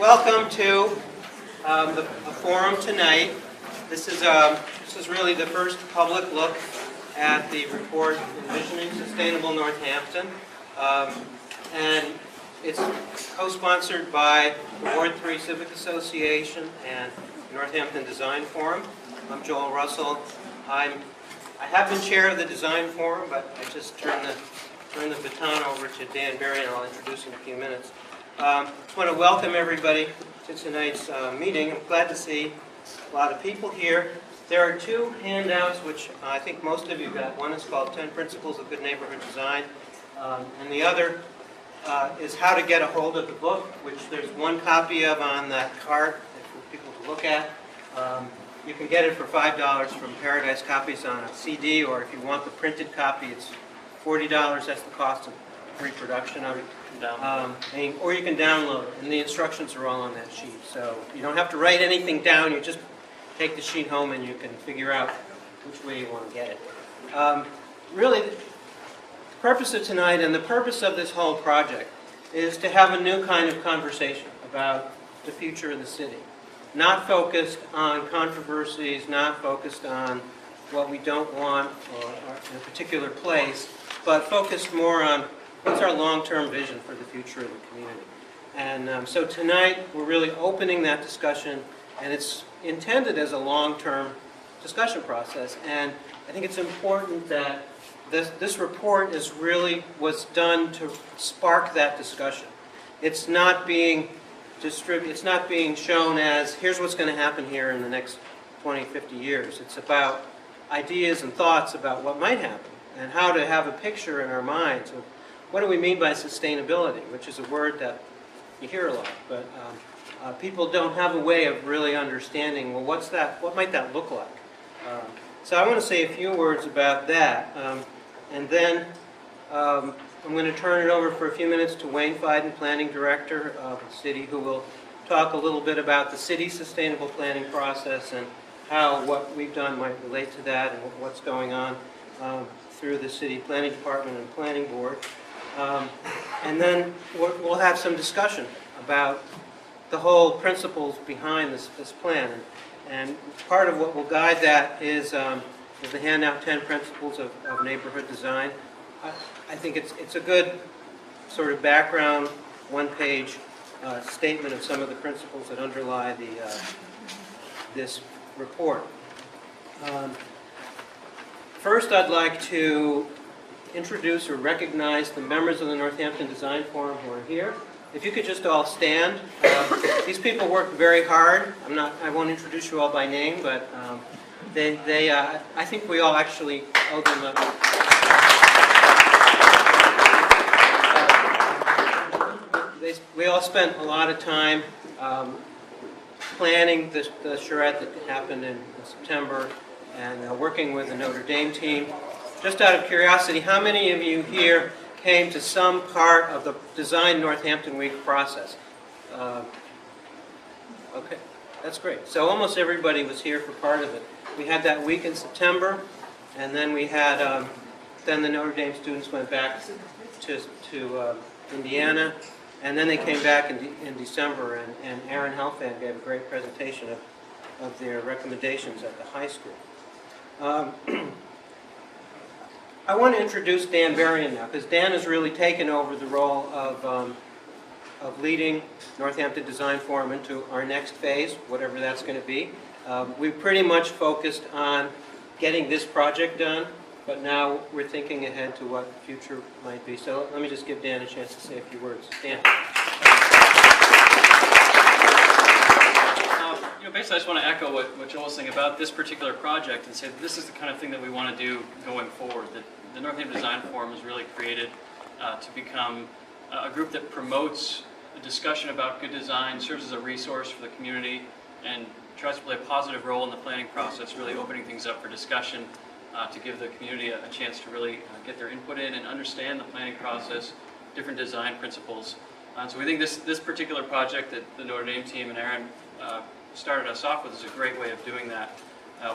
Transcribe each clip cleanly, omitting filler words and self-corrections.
Welcome to the forum tonight. This is really the first public look at the report Envisioning Sustainable Northampton, and it's co-sponsored by the Ward 3 Civic Association and Northampton Design Forum. I'm Joel Russell. I have been chair of the Design Forum, but I just turn the baton over to Dan Berry, and I'll introduce in a few minutes. I just want to welcome everybody to tonight's meeting. I'm glad to see a lot of people here. There are two handouts which I think most of you got. One is called 10 Principles of Good Neighborhood Design, and the other is how to get a hold of the book, which there's one copy of on that cart for people to look at. You can get it for $5 from Paradise Copies on a CD, or if you want the printed copy, it's $40. That's the cost of reproduction of it. Or you can download it, and the instructions are all on that sheet. So you don't have to write anything down. You just take the sheet home and you can figure out which way you want to get it. Really, the purpose of tonight and the purpose of this whole project is to have a new kind of conversation about the future of the city. Not focused on controversies, not focused on what we don't want or in a particular place, but focused more on what's our long-term vision for the future of the community. And so tonight we're really opening that discussion, and it's intended as a long-term discussion process. And I think it's important that this report was done to spark that discussion. It's not being it's not being shown as, here's what's going to happen here in the next 20, 50 years. It's about ideas and thoughts about what might happen and how to have a picture in our minds of what do we mean by sustainability, which is a word that you hear a lot, but people don't have a way of really understanding, well, what might that look like? So I want to say a few words about that, and then I'm going to turn it over for a few minutes to Wayne Feiden, Planning Director of the city, who will talk a little bit about the city's sustainable planning process and how what we've done might relate to that and what's going on through the city planning department and planning board. And then we'll have some discussion about the whole principles behind this plan. And part of what will guide that is the handout 10 Principles of Neighborhood Design. I think it's a good sort of background, one-page statement of some of the principles that underlie this report. First, I'd like to introduce or recognize the members of the Northampton Design Forum who are here. If you could just all stand. These people work very hard. I won't introduce you all by name, but I think we all actually owe them we all spent a lot of time planning the charrette that happened in September and working with the Notre Dame team. Just out of curiosity, how many of you here came to some part of the Design Northampton Week process? Okay, that's great. So almost everybody was here for part of it. We had that week in September, and then we had, then the Notre Dame students went back to Indiana, and then they came back in December, and Aaron Helfand gave a great presentation of their recommendations at the high school. I want to introduce Dan Berry now, because Dan has really taken over the role of leading Northampton Design Forum into our next phase, whatever that's going to be. We pretty much focused on getting this project done, but now we're thinking ahead to what the future might be. So let me just give Dan a chance to say a few words. Dan. Basically, I just want to echo what Joel was saying about this particular project and say that this is the kind of thing that we want to do going forward. That the Northampton Design Forum is really created to become a group that promotes a discussion about good design, serves as a resource for the community, and tries to play a positive role in the planning process, really opening things up for discussion to give the community a chance to really get their input in and understand the planning process, different design principles. So we think this particular project that the Notre Dame team and Aaron started us off with is a great way of doing that.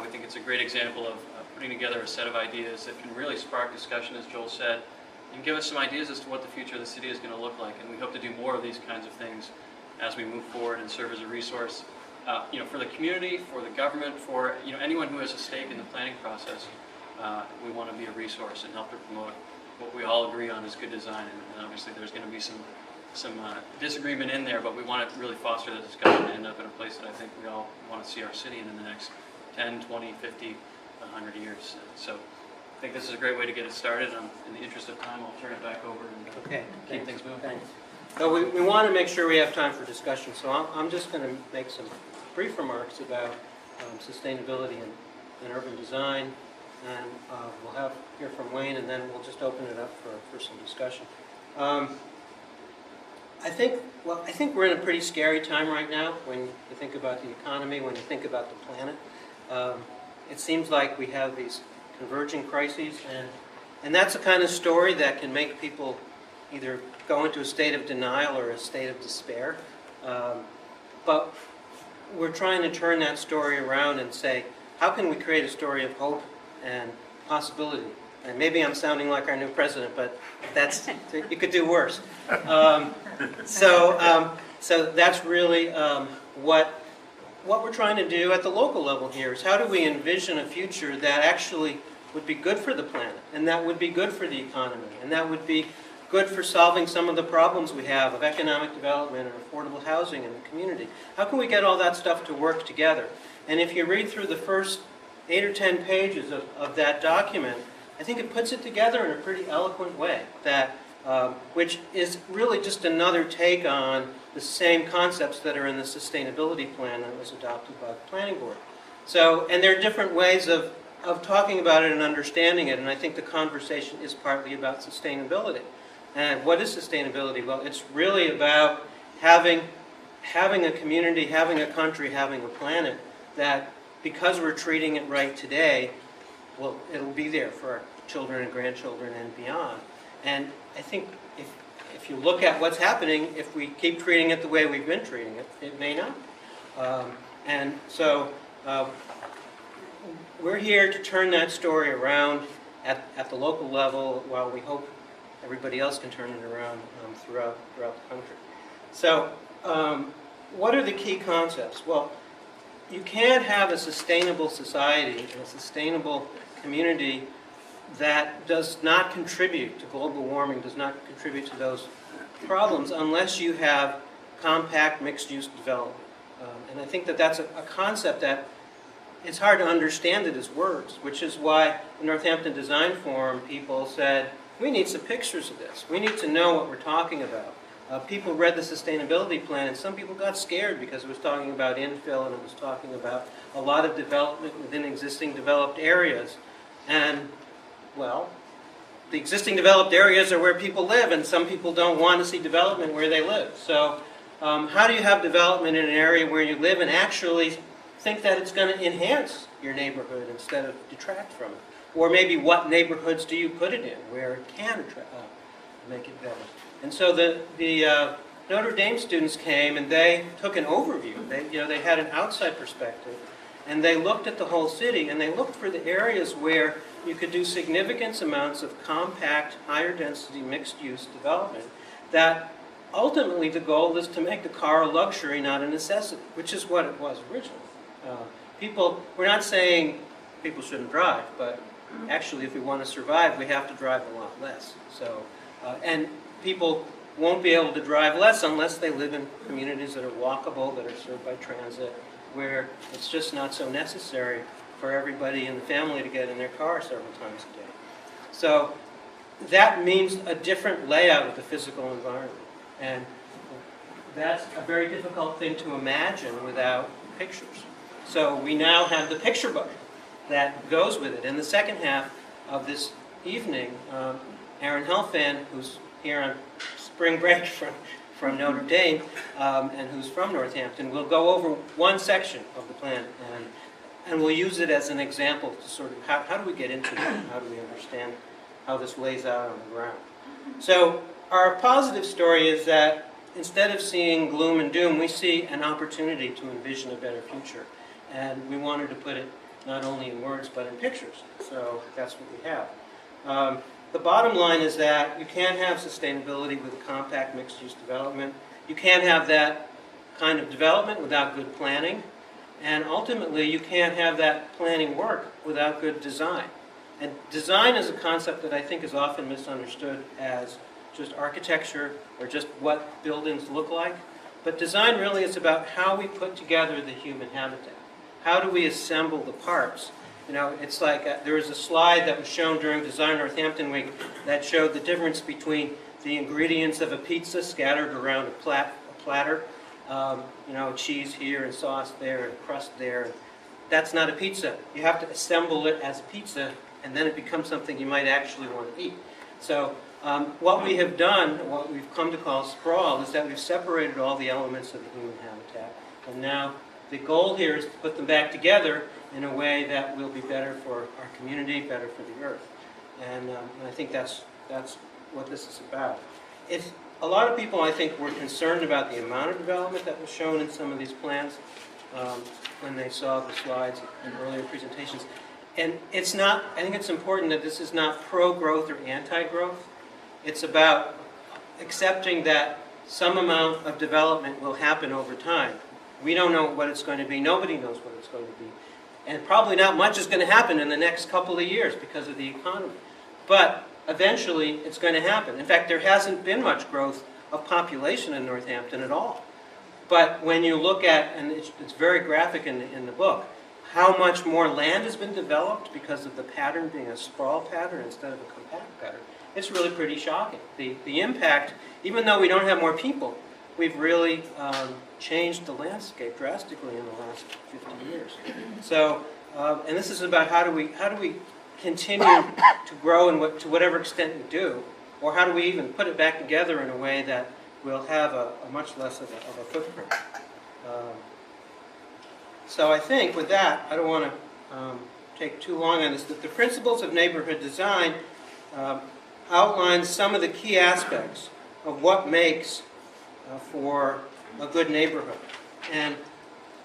We think it's a great example of putting together a set of ideas that can really spark discussion, as Joel said, and give us some ideas as to what the future of the city is going to look like. And we hope to do more of these kinds of things as we move forward and serve as a resource, for the community, for the government, for anyone who has a stake in the planning process. We want to be a resource and help to promote what we all agree on is good design. And obviously, there's going to be some disagreement in there, but we want to really foster the discussion and end up in a place that I think we all want to see our city in the next 10, 20, 50, 100 years. So I think this is a great way to get it started. In the interest of time, I'll turn it back over and keep things moving. Thanks. So we want to make sure we have time for discussion, so I'm just going to make some brief remarks about sustainability and urban design, and we'll hear from Wayne, and then we'll just open it up for some discussion. I think we're in a pretty scary time right now when you think about the economy, when you think about the planet. It seems like we have these converging crises, and that's the kind of story that can make people either go into a state of denial or a state of despair. But we're trying to turn that story around and say, how can we create a story of hope and possibility? And maybe I'm sounding like our new president, but you could do worse. So that's really what we're trying to do at the local level here is how do we envision a future that actually would be good for the planet, and that would be good for the economy, and that would be good for solving some of the problems we have of economic development and affordable housing in the community. How can we get all that stuff to work together? And if you read through the first 8 or 10 pages of that document, I think it puts it together in a pretty eloquent way, which is really just another take on the same concepts that are in the sustainability plan that was adopted by the planning board. So, and there are different ways of talking about it and understanding it, and I think the conversation is partly about sustainability. And what is sustainability? Well, it's really about having a community, having a country, having a planet that, because we're treating it right today, well, it'll be there for our children and grandchildren and beyond. And I think if you look at what's happening, if we keep treating it the way we've been treating it, it may not. And so we're here to turn that story around at the local level, while we hope everybody else can turn it around throughout the country. So what are the key concepts? Well, you can't have a sustainable society and a sustainable community that does not contribute to global warming, does not contribute to those problems, unless you have compact mixed-use development. And I think that's a concept that it's hard to understand it as words, which is why the Northampton Design Forum people said, we need some pictures of this. We need to know what we're talking about. People read the sustainability plan, and some people got scared because it was talking about infill and it was talking about a lot of development within existing developed areas. And, well, the existing developed areas are where people live, and some people don't want to see development where they live. So how do you have development in an area where you live and actually think that it's going to enhance your neighborhood instead of detract from it? Or maybe what neighborhoods do you put it in where it can make it better? And so the Notre Dame students came and they took an overview. They had an outside perspective, and they looked at the whole city, and they looked for the areas where you could do significant amounts of compact, higher density, mixed-use development. That ultimately the goal is to make the car a luxury, not a necessity, which is what it was originally. We're not saying people shouldn't drive, but actually, if we want to survive, we have to drive a lot less. So, and people won't be able to drive less unless they live in communities that are walkable, that are served by transit, where it's just not so necessary for everybody in the family to get in their car several times a day. So that means a different layout of the physical environment. And that's a very difficult thing to imagine without pictures. So we now have the picture book that goes with it. In the second half of this evening, Aaron Helfand, who's here on spring break from Notre Dame and who's from Northampton, will go over one section of the plan, and we'll use it as an example to sort of how do we get into it, how do we understand how this lays out on the ground. So our positive story is that instead of seeing gloom and doom, we see an opportunity to envision a better future. And we wanted to put it not only in words, but in pictures. So that's what we have. The bottom line is that you can't have sustainability with a compact mixed-use development. You can't have that kind of development without good planning. And ultimately, you can't have that planning work without good design. And design is a concept that I think is often misunderstood as just architecture or just what buildings look like. But design really is about how we put together the human habitat. How do we assemble the parts? You know, it's like there was a slide that was shown during Design Northampton Week that showed the difference between the ingredients of a pizza scattered around a platter. You know, cheese here and sauce there and crust there. That's not a pizza. You have to assemble it as a pizza, and then it becomes something you might actually want to eat. So what we have done, what we've come to call sprawl, is that we've separated all the elements of the human habitat. And now the goal here is to put them back together in a way that will be better for our community, better for the earth. And I think that's what this is about. A lot of people, I think, were concerned about the amount of development that was shown in some of these plans when they saw the slides in earlier presentations. And it's not, I think it's important that this is not pro-growth or anti-growth. It's about accepting that some amount of development will happen over time. We don't know what it's going to be. Nobody knows what it's going to be. And probably not much is going to happen in the next couple of years because of the economy. But eventually, it's going to happen. In fact, there hasn't been much growth of population in Northampton at all. But when you look at, and it's very graphic in the book, how much more land has been developed because of the pattern being a sprawl pattern instead of a compact pattern, it's really pretty shocking. The impact, even though we don't have more people, we've really changed the landscape drastically in the last 50 years. So, and this is about how do we continue to grow to whatever extent we do, or how do we even put it back together in a way that will have a much less of a footprint. So I think with that, I don't want to take too long on this, that the principles of neighborhood design outline some of the key aspects of what makes for a good neighborhood. And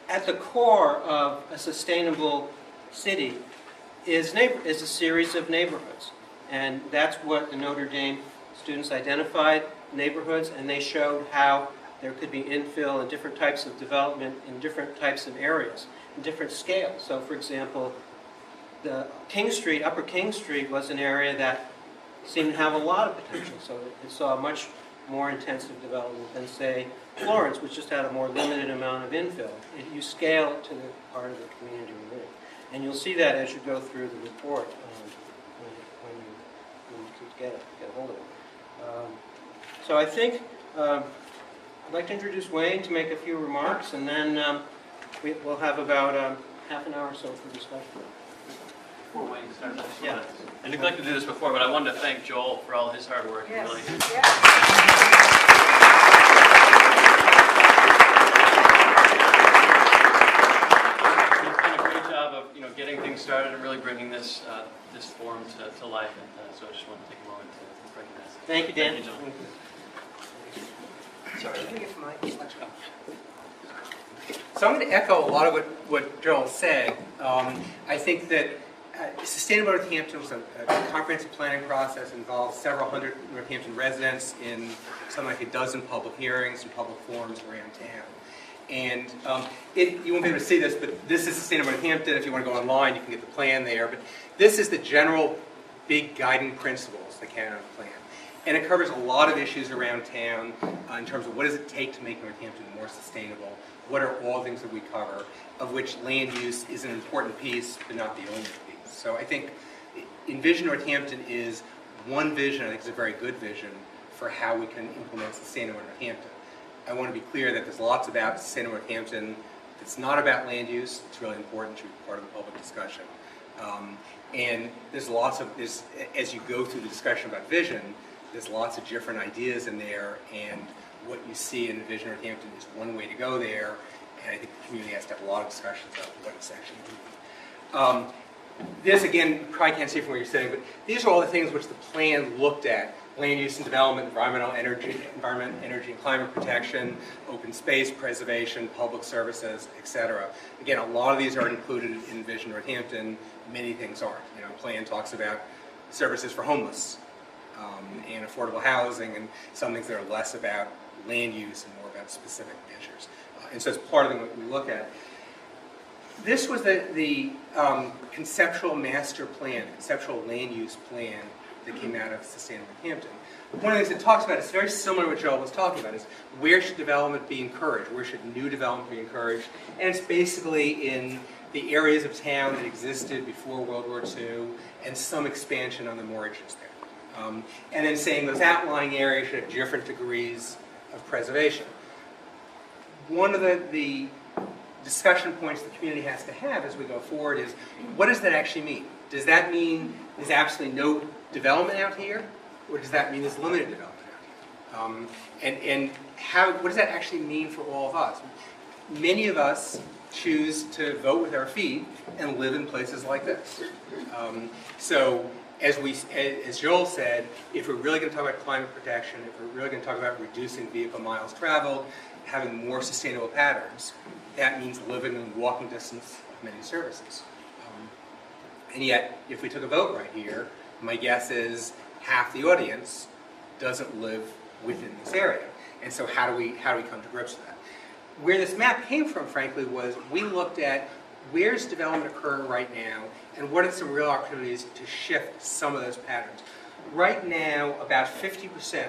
at the core of a sustainable city is a series of neighborhoods. And that's what the Notre Dame students identified, neighborhoods, and they showed how there could be infill and different types of development in different types of areas, in different scales. So for example, the Upper King Street was an area that seemed to have a lot of potential. So it saw much more intensive development than, say, Florence, which just had a more limited amount of infill. You scale it to the part of the community we live. And you'll see that as you go through the report when you get a hold of it. So I think I'd like to introduce Wayne to make a few remarks, and then we'll have about half an hour or so for discussion. Before Wayne starts, yeah. I neglected to do this before, but I wanted to thank Joel for all his hard work. Yes. Really. He's done a great job of getting things started and really bringing this this forum to life. And so I just want to take a moment to recognize it. Thank you, Dan. Thank you, Joel. So I'm going to echo a lot of what Joel said. I think that Sustainable Northampton was a comprehensive planning process, involved several hundred Northampton residents in something like a dozen public hearings and public forums around town. And you won't be able to see this, but this is Sustainable Northampton. If you want to go online, you can get the plan there. But this is the general big guiding principles, the Canada plan. And it covers a lot of issues around town in terms of what does it take to make Northampton more sustainable, what are all the things that we cover, of which land use is an important piece, but not the only piece. So I think Envision Northampton is one vision. I think it's a very good vision for how we can implement Sustainable Northampton. I want to be clear that there's lots about Sustainable Northampton that's not about land use. It's really important to be part of the public discussion. And there's lots of this, as you go through the discussion about vision, there's lots of different ideas in there, and what you see in Envision Northampton is one way to go there, and I think the community has to have a lot of discussions about what it's actually doing. This, again, you probably can't see from where you're sitting, but these are all the things which the plan looked at: land use and development, environment, energy and climate protection, open space preservation, public services, etc. Again, a lot of these are included in Envision Northampton. Many things aren't. Plan talks about services for homeless and affordable housing, and some things that are less about land use and more about specific measures. And so it's part of what we look at. This was the conceptual master plan, conceptual land use plan that came out of Sustainable Northampton. One of the things it talks about is very similar to what Joel was talking about, is where should development be encouraged? Where should new development be encouraged? And it's basically in the areas of town that existed before World War II and some expansion on the more edges there. And then saying those outlying areas should have different degrees of preservation. One of the discussion points the community has to have as we go forward is, what does that actually mean? Does that mean there's absolutely no development out here? Or does that mean there's limited development out here? And what does that actually mean for all of us? Many of us choose to vote with our feet and live in places like this. So as Joel said, if we're really going to talk about climate protection, if we're really going to talk about reducing vehicle miles traveled, having more sustainable patterns, that means living in walking distance of many services. And yet, if we took a vote right here, my guess is half the audience doesn't live within this area. And so how do we come to grips with that? Where this map came from, frankly, was we looked at where's development occurring right now and what are some real opportunities to shift some of those patterns. Right now, about 50%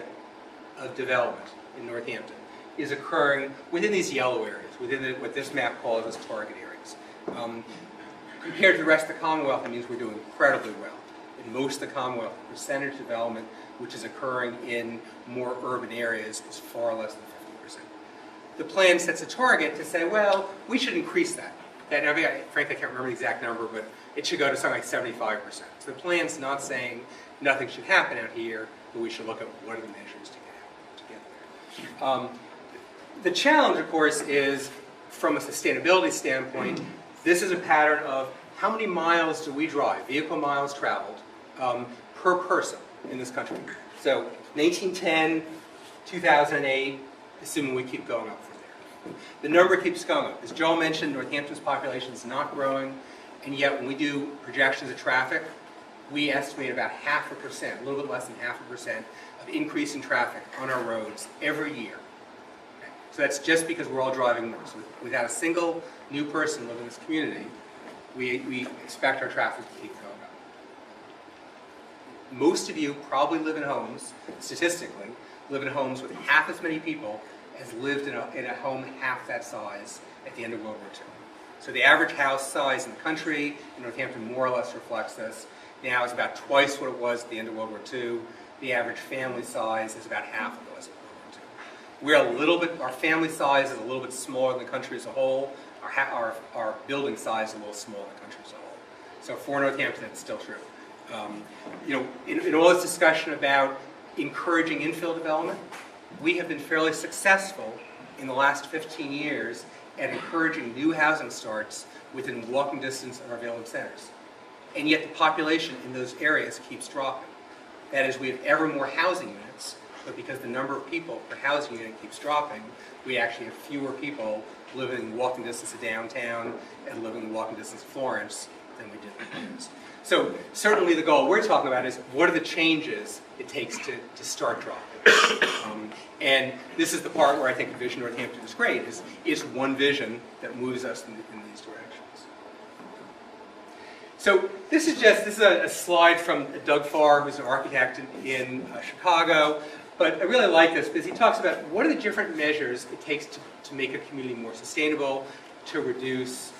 of development in Northampton is occurring within these yellow areas, within what this map calls as target areas. Compared to the rest of the Commonwealth, it means we're doing incredibly well. In most of the Commonwealth, the percentage development which is occurring in more urban areas is far less than 50%. The plan sets a target to say, well, we should increase that. Frankly, I can't remember the exact number, but it should go to something like 75%. So the plan's not saying nothing should happen out here, but we should look at what are the measures to get there. The challenge, of course, is from a sustainability standpoint, this is a pattern of how many miles do we drive, vehicle miles traveled, per person in this country. So 1910, 2008, assuming we keep going up from there. The number keeps going up. As Joel mentioned, Northampton's population is not growing, and yet when we do projections of traffic, we estimate about 0.5%, a little bit less than 0.5% of increase in traffic on our roads every year. Okay? So that's just because we're all driving more. So without a single new person living in this community, we expect our traffic to keep going up. Most of you probably live in homes, statistically, live in homes with half as many people as lived in a home half that size at the end of World War II. So the average house size in the country in Northampton more or less reflects this. Now it's about twice what it was at the end of World War II. The average family size is about half what it was at World War II. Our family size is a little bit smaller than the country as a whole. Our building size is a little smaller than the country as a whole. So for Northampton, it's still true. In all this discussion about encouraging infill development, we have been fairly successful in the last 15 years at encouraging new housing starts within walking distance of our village centers. And yet the population in those areas keeps dropping. That is, we have ever more housing units, but because the number of people per housing unit keeps dropping, we actually have fewer people living in walking distance of downtown and living in walking distance of Florence than we did in the past. So certainly the goal we're talking about is what are the changes it takes to start dropping. And this is the part where I think Envisioning Northampton is great, is one vision that moves us in these directions. So this is a slide from Doug Farr, who's an architect in Chicago. But I really like this because he talks about what are the different measures it takes to make a community more sustainable, to reduce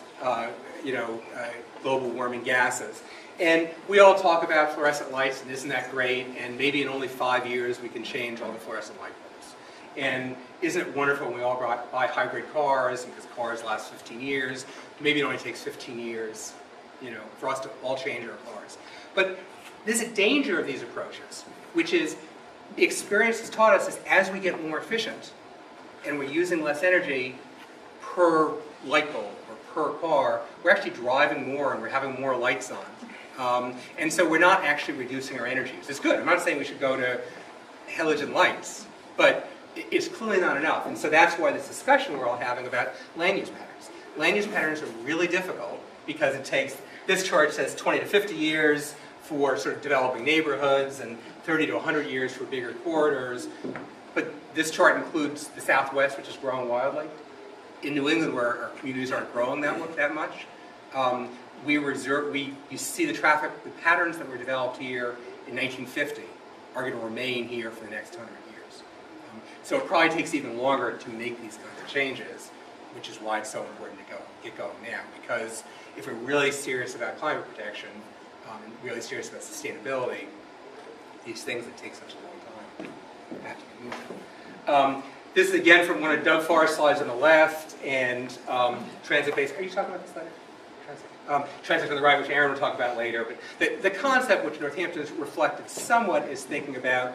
global warming gases. And we all talk about fluorescent lights, and isn't that great? And maybe in only 5 years we can change all the fluorescent light bulbs. And isn't it wonderful when we all buy hybrid cars, because cars last 15 years? Maybe it only takes 15 years, for us to all change our cars. But there's a danger of these approaches, which is experience has taught us is as we get more efficient and we're using less energy per light bulb or per car, we're actually driving more and we're having more lights on. And so we're not actually reducing our energy use. It's good. I'm not saying we should go to halogen lights, but it's clearly not enough. And so that's why this discussion we're all having about land use patterns. Land use patterns are really difficult because it takes, this chart says 20 to 50 years for sort of developing neighborhoods and 30 to 100 years for bigger corridors. But this chart includes the Southwest, which is growing wildly. in New England, where our communities aren't growing that much, you see the patterns that were developed here in 1950 are going to remain here for the next 100 years. So it probably takes even longer to make these kinds of changes, which is why it's so important to get going now. Because if we're really serious about climate protection and really serious about sustainability, these things that take such a long time have to be moved. This is again from one of Doug Farr's slides on the left, and transit-based. Are you talking about this later? Transit on the right, which Aaron will talk about later. But the concept which Northampton has reflected somewhat is thinking about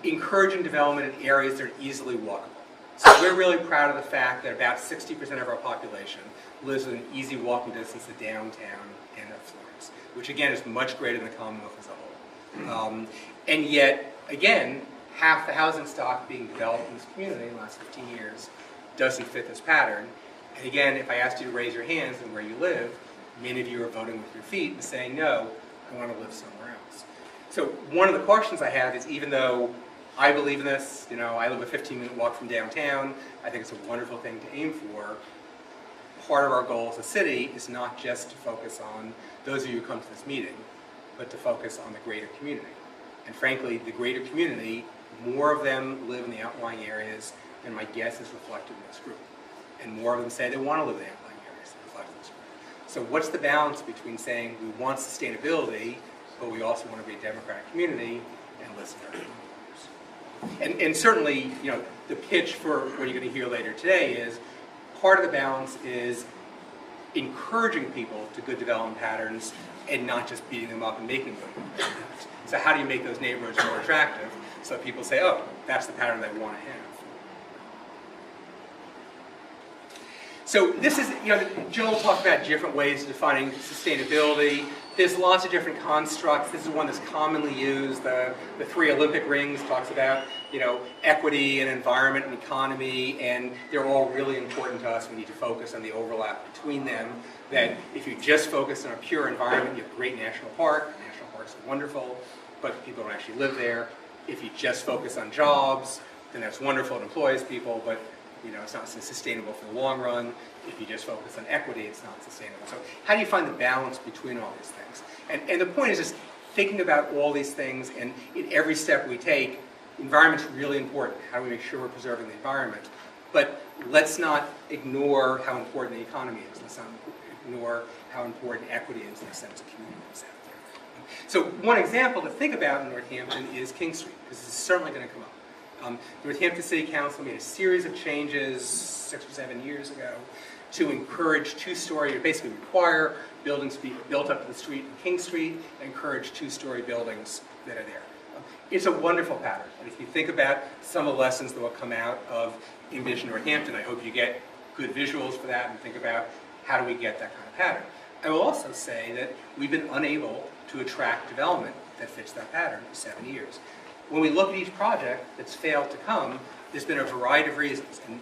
encouraging development in areas that are easily walkable. So we're really proud of the fact that about 60% of our population lives within easy walking distance of downtown and of Florence, which again is much greater than the Commonwealth as a whole. And yet, again, half the housing stock being developed in this community in the last 15 years doesn't fit this pattern. And again, if I asked you to raise your hands and where you live, many of you are voting with your feet and saying, no, I want to live somewhere else. So one of the questions I have is, even though I believe in this, I live a 15-minute walk from downtown, I think it's a wonderful thing to aim for. Part of our goal as a city is not just to focus on those of you who come to this meeting, but to focus on the greater community. And frankly, the greater community, more of them live in the outlying areas than my guess is reflected in this group. And more of them say they want to live in the outlying areas than reflected in this group. So what's the balance between saying we want sustainability, but we also want to be a democratic community and listen to our communities? And certainly, the pitch for what you're going to hear later today is part of the balance is encouraging people to good development patterns and not just beating them up and making them good development patterns. So how do you make those neighborhoods more attractive so people say, oh, that's the pattern they want to have? So this is, Joel talked about different ways of defining sustainability. There's lots of different constructs. This is one that's commonly used. The 3 Olympic rings talks about, equity and environment and economy, and they're all really important to us. We need to focus on the overlap between them. That if you just focus on a pure environment, you have a great national park. National parks are wonderful, but people don't actually live there. If you just focus on jobs, then that's wonderful. It employs people, but it's not sustainable for the long run. If you just focus on equity, it's not sustainable. So how do you find the balance between all these things? And the point is just thinking about all these things, and in every step we take, environment's really important. How do we make sure we're preserving the environment? But let's not ignore how important the economy is. Let's not ignore how important equity is in the sense of communities out there. So one example to think about in Northampton is King Street, because this is certainly going to come up. Northampton City Council made a series of changes 6 or 7 years ago to encourage two-story, or basically require buildings to be built up to the street in King Street, and encourage two-story buildings that are there. It's a wonderful pattern, and if you think about some of the lessons that will come out of Envision Northampton, I hope you get good visuals for that and think about how do we get that kind of pattern. I will also say that we've been unable to attract development that fits that pattern for 7 years. When we look at each project that's failed to come, there's been a variety of reasons, and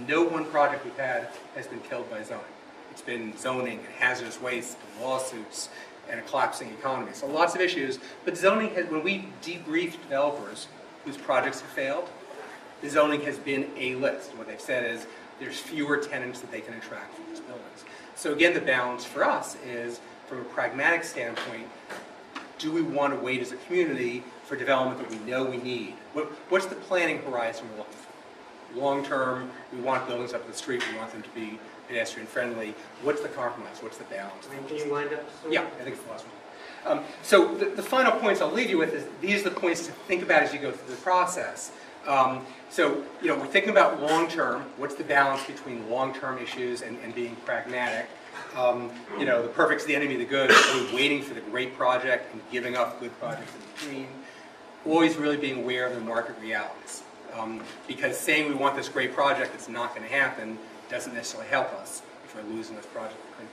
no one project we've had has been killed by zoning. It's been zoning and hazardous waste and lawsuits and a collapsing economy. So lots of issues, but zoning has, when we debriefed developers whose projects have failed, the zoning has been a list. What they've said is there's fewer tenants that they can attract from these buildings. So again, the balance for us is, from a pragmatic standpoint, do we want to wait as a community for development that we know we need? What's the planning horizon we're looking for? Long term, we want buildings up the street, we want them to be pedestrian friendly. What's the compromise? What's the balance? Can you wind up? Yeah, I think it's the last one. So the final points I'll leave you with is these are the points to think about as you go through the process. So we're thinking about long term. What's the balance between long term issues and being pragmatic? The perfect's the enemy of the good. We're waiting for the great project and giving up good projects in between. Always really being aware of the market realities. Because saying we want this great project that's not going to happen doesn't necessarily help us if we're losing this project that couldn't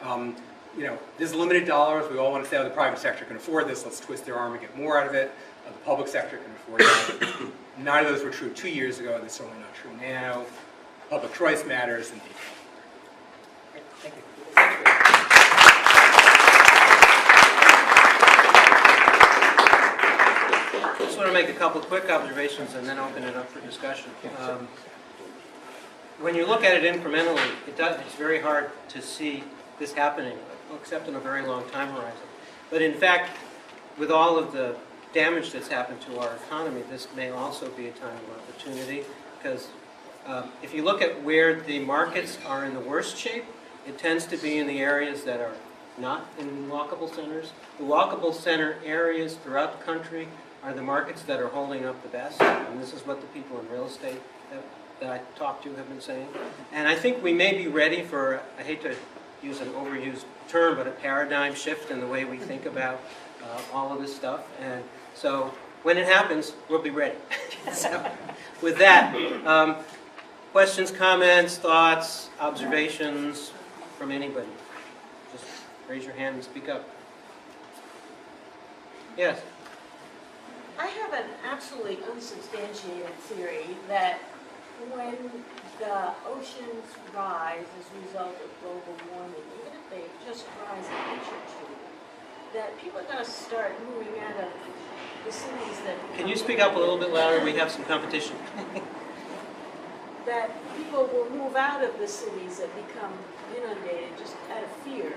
come here. There's limited dollars. We all want to say, oh, the private sector can afford this. Let's twist their arm and get more out of it. The public sector can afford it. None of those were true 2 years ago. They're certainly not true now. Public choice matters indeed. Thank you. I just want to make a couple of quick observations and then open it up for discussion. when you look at it incrementally, it's very hard to see this happening, except in a very long time horizon. But in fact, with all of the damage that's happened to our economy, this may also be a time of opportunity, because if you look at where the markets are in the worst shape, it tends to be in the areas that are not in walkable centers. The walkable center areas throughout the country are the markets that are holding up the best, and this is what the people in real estate that I talked to have been saying. And I think we may be ready for, I hate to use an overused term, but a paradigm shift in the way we think about all of this stuff. And so when it happens, we'll be ready. So with that, questions, comments, thoughts, observations from anybody? Just raise your hand and speak up. Yes? I have an absolutely unsubstantiated theory that when the oceans rise as a result of global warming, even if they just rise an inch or two, that people are going to start moving out of the cities that become... Can you speak up a little bit louder? We have some competition. That people will move out of the cities that become inundated just out of fear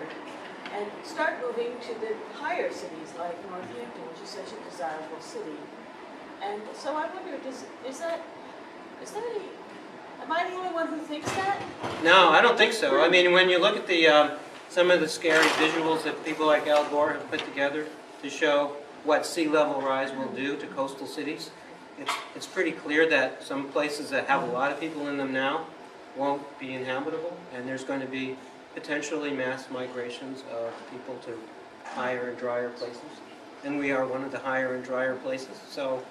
and start moving to the higher cities like Northampton, which is such a desirable city. And so I wonder, is that am I the only one who thinks that? No, I don't think so. I mean, when you look at the some of the scary visuals that people like Al Gore have put together to show what sea level rise will do to coastal cities, it's pretty clear that some places that have a lot of people in them now won't be inhabitable, and there's going to be potentially mass migrations of people to higher and drier places. And we are one of the higher and drier places. So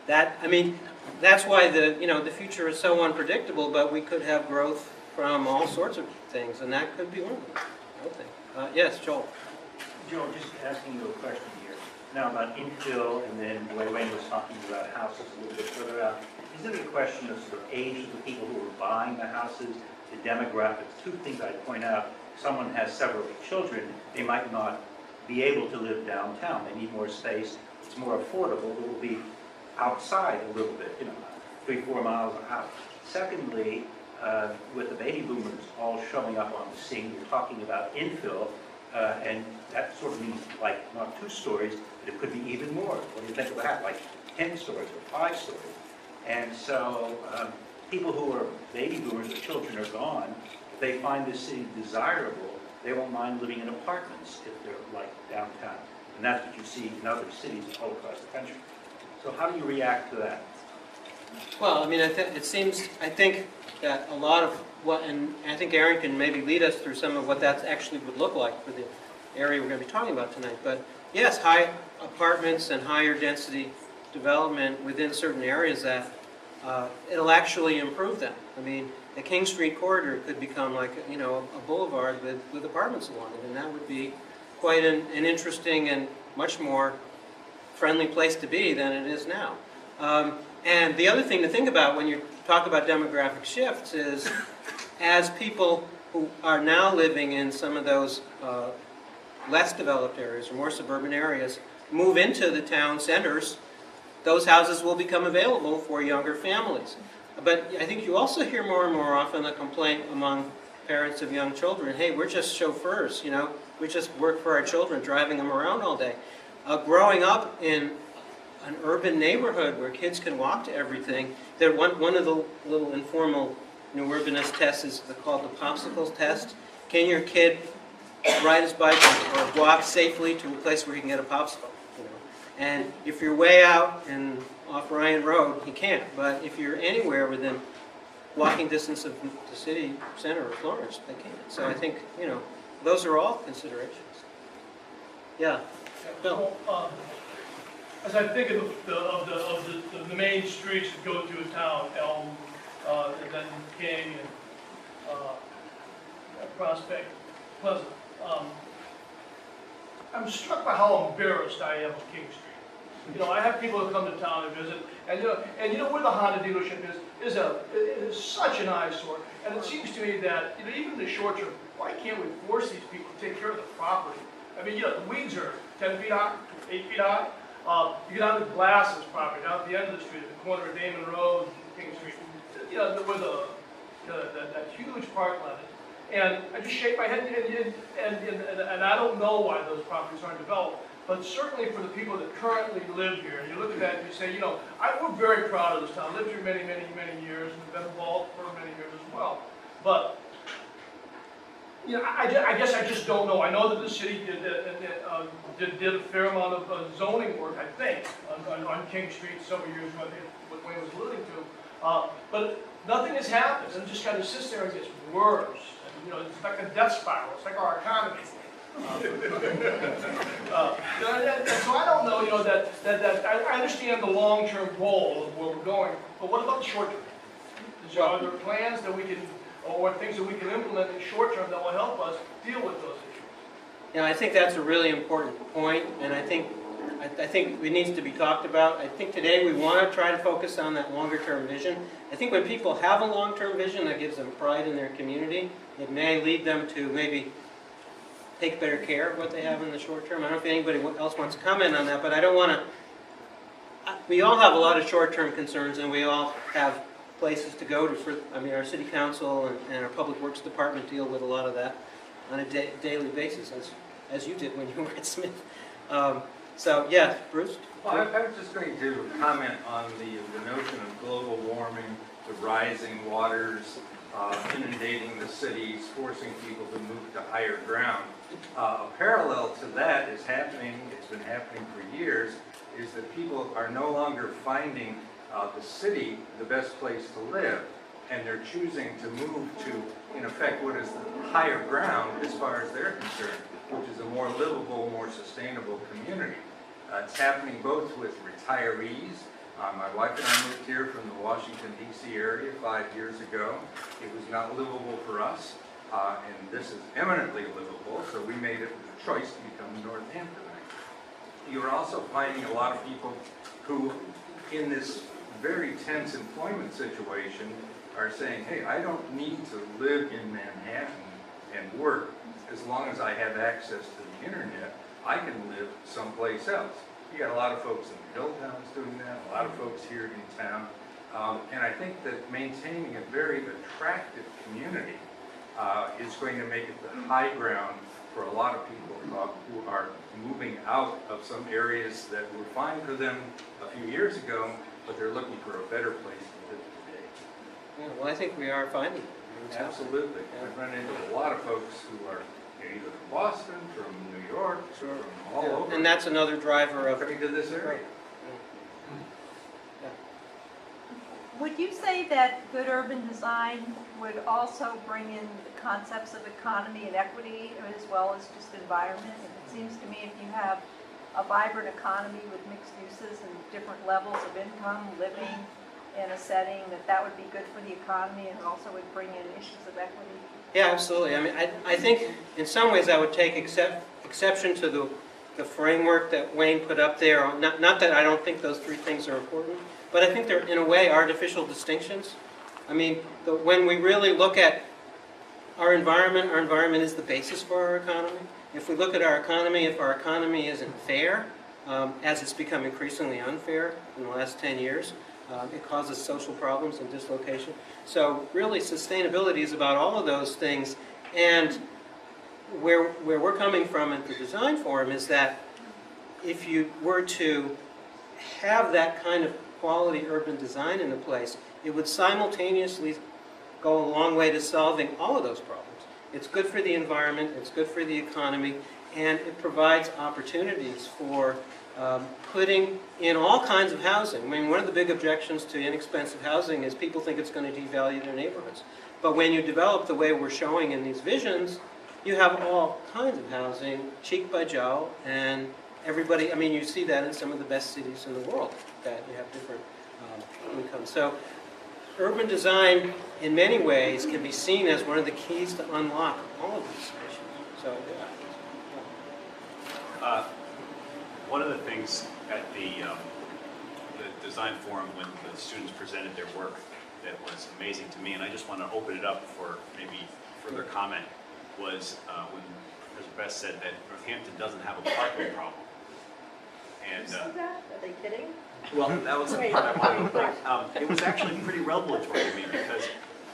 that, I mean, that's why the future is so unpredictable, but we could have growth from all sorts of things, and that could be one of them, I would think. Yes, Joel. Joe, just asking you a question here. Now about infill, and then the way Wayne was talking about houses a little bit further out. Is it a question of sort of age of the people who are buying the houses, the demographics? Two things I'd point out. Someone has several children, they might not be able to live downtown. They need more space. It's more affordable. It will be outside a little bit, 3-4 miles out. Secondly, with the baby boomers all showing up on the scene, you're talking about infill, and that sort of means like not 2 stories, but it could be even more. What do you think of that? Like 10 stories or 5 stories. And so people who are baby boomers or children are gone. If they find the city desirable, they won't mind living in apartments if they're like downtown. And that's what you see in other cities all across the country. So how do you react to that? Well, I mean, I think that a lot of what, and I think Aaron can maybe lead us through some of what that actually would look like for the area we're going to be talking about tonight. But yes, high apartments and higher density development within certain areas that it'll actually improve them. I mean, the King Street corridor could become like a boulevard with apartments along it, and that would be quite an interesting and much more friendly place to be than it is now. And the other thing to think about when you talk about demographic shifts is as people who are now living in some of those less developed areas or more suburban areas move into the town centers, those houses will become available for younger families. But I think you also hear more and more often the complaint among parents of young children, hey, we're just chauffeurs, we just work for our children, driving them around all day. Growing up in an urban neighborhood where kids can walk to everything, one of the little informal new urbanist tests is called the popsicles test. Can your kid ride his bike or walk safely to a place where he can get a popsicle? And if you're way out and off Ryan Road, he can't. But if you're anywhere within walking distance of the city center of Florence, they can. So I think those are all considerations. Yeah, Bill. Well, as I think of the main streets that go through a town, Elm, and then King, and Prospect, Pleasant, I'm struck by how embarrassed I am of King Street. I have people who come to town and visit, and where the Honda dealership is such an eyesore. And it seems to me that even in the short term, why can't we force these people to take care of the property? I mean, the weeds are 10 feet high, 8 feet high. You get down to Glass's property, down at the end of the street, at the corner of Damon Road and King Street. Where the that huge parking lot. And I just shake my head, and I don't know why those properties aren't developed. But certainly for the people that currently live here, and you look at that and you say, we're very proud of this town. Lived here many, many, many years, and been involved for many years as well. But I guess I just don't know. I know that the city did a fair amount of zoning work, I think, on King Street several years ago. I think what Wayne was alluding to. But nothing has happened. And it just kind of sits there and gets worse. And, it's like a death spiral. It's like our economy. So I don't know, that I understand the long-term goal of where we're going, but what about the short term? Are there plans that we can, or things that we can implement in the short term that will help us deal with those issues? I think that's a really important point, and I think it needs to be talked about. I think today we want to try to focus on that longer-term vision. I think when people have a long-term vision that gives them pride in their community, it may lead them to maybe take better care of what they have in the short term. I don't know if anybody else wants to comment on that, but I don't want to. We all have a lot of short-term concerns, and we all have places to go to. Our city council and our public works department deal with a lot of that on a daily basis, as you did when you were at Smith. So, yeah, Bruce? Well, I was just going to comment on the notion of global warming, the rising waters, inundating the cities, forcing people to move to higher ground. A parallel to that is happening, it's been happening for years, is that people are no longer finding the city the best place to live, and they're choosing to move to, in effect, what is the higher ground as far as they're concerned, which is a more livable, more sustainable community. It's happening both with retirees. My wife and I moved here from the Washington, D.C. area 5 years ago. It was not livable for us, and this is eminently livable, so we made it a choice to become Northamptonite. You're also finding a lot of people who, in this very tense employment situation, are saying, hey, I don't need to live in Manhattan and work as long as I have access to the internet. I can live someplace else. You got a lot of folks in the Hilltowns doing that, a lot of folks here in town. And I think that maintaining a very attractive community is going to make it the high ground for a lot of people who are moving out of some areas that were fine for them a few years ago, but they're looking for a better place to live today. Yeah, well, I think we are finding it. Absolutely. I've run into a lot of folks who are either from Boston, from New York, from all over. And that's another driver of coming to this area. Would you say that good urban design would also bring in the concepts of economy and equity as well as just environment? And it seems to me if you have a vibrant economy with mixed uses and different levels of income, living in a setting, that would be good for the economy and also would bring in issues of equity. Yeah, absolutely. I think in some ways I would take exception to the framework that Wayne put up there. Not that I don't think those three things are important, but I think they're, in a way, artificial distinctions. When we really look at our environment is the basis for our economy. If we look at our economy, if our economy isn't fair, as it's become increasingly unfair in the last 10 years, it causes social problems and dislocation. So really sustainability is about all of those things. And where we're coming from at the Design Forum is that if you were to have that kind of quality urban design in a place, it would simultaneously go a long way to solving all of those problems. It's good for the environment, it's good for the economy, and it provides opportunities for putting in all kinds of housing. One of the big objections to inexpensive housing is people think it's going to devalue their neighborhoods. But when you develop the way we're showing in these visions, you have all kinds of housing, cheek by jowl, and everybody, you see that in some of the best cities in the world, that you have different incomes. So urban design, in many ways, can be seen as one of the keys to unlock all of these issues. So, yeah. One of the things at the design forum when the students presented their work that was amazing to me, and I just want to open it up for maybe further comment, was when Professor Best said that Northampton doesn't have a parking problem. And Are they kidding? well, that was the part I wanted to put. It was actually pretty revelatory to me because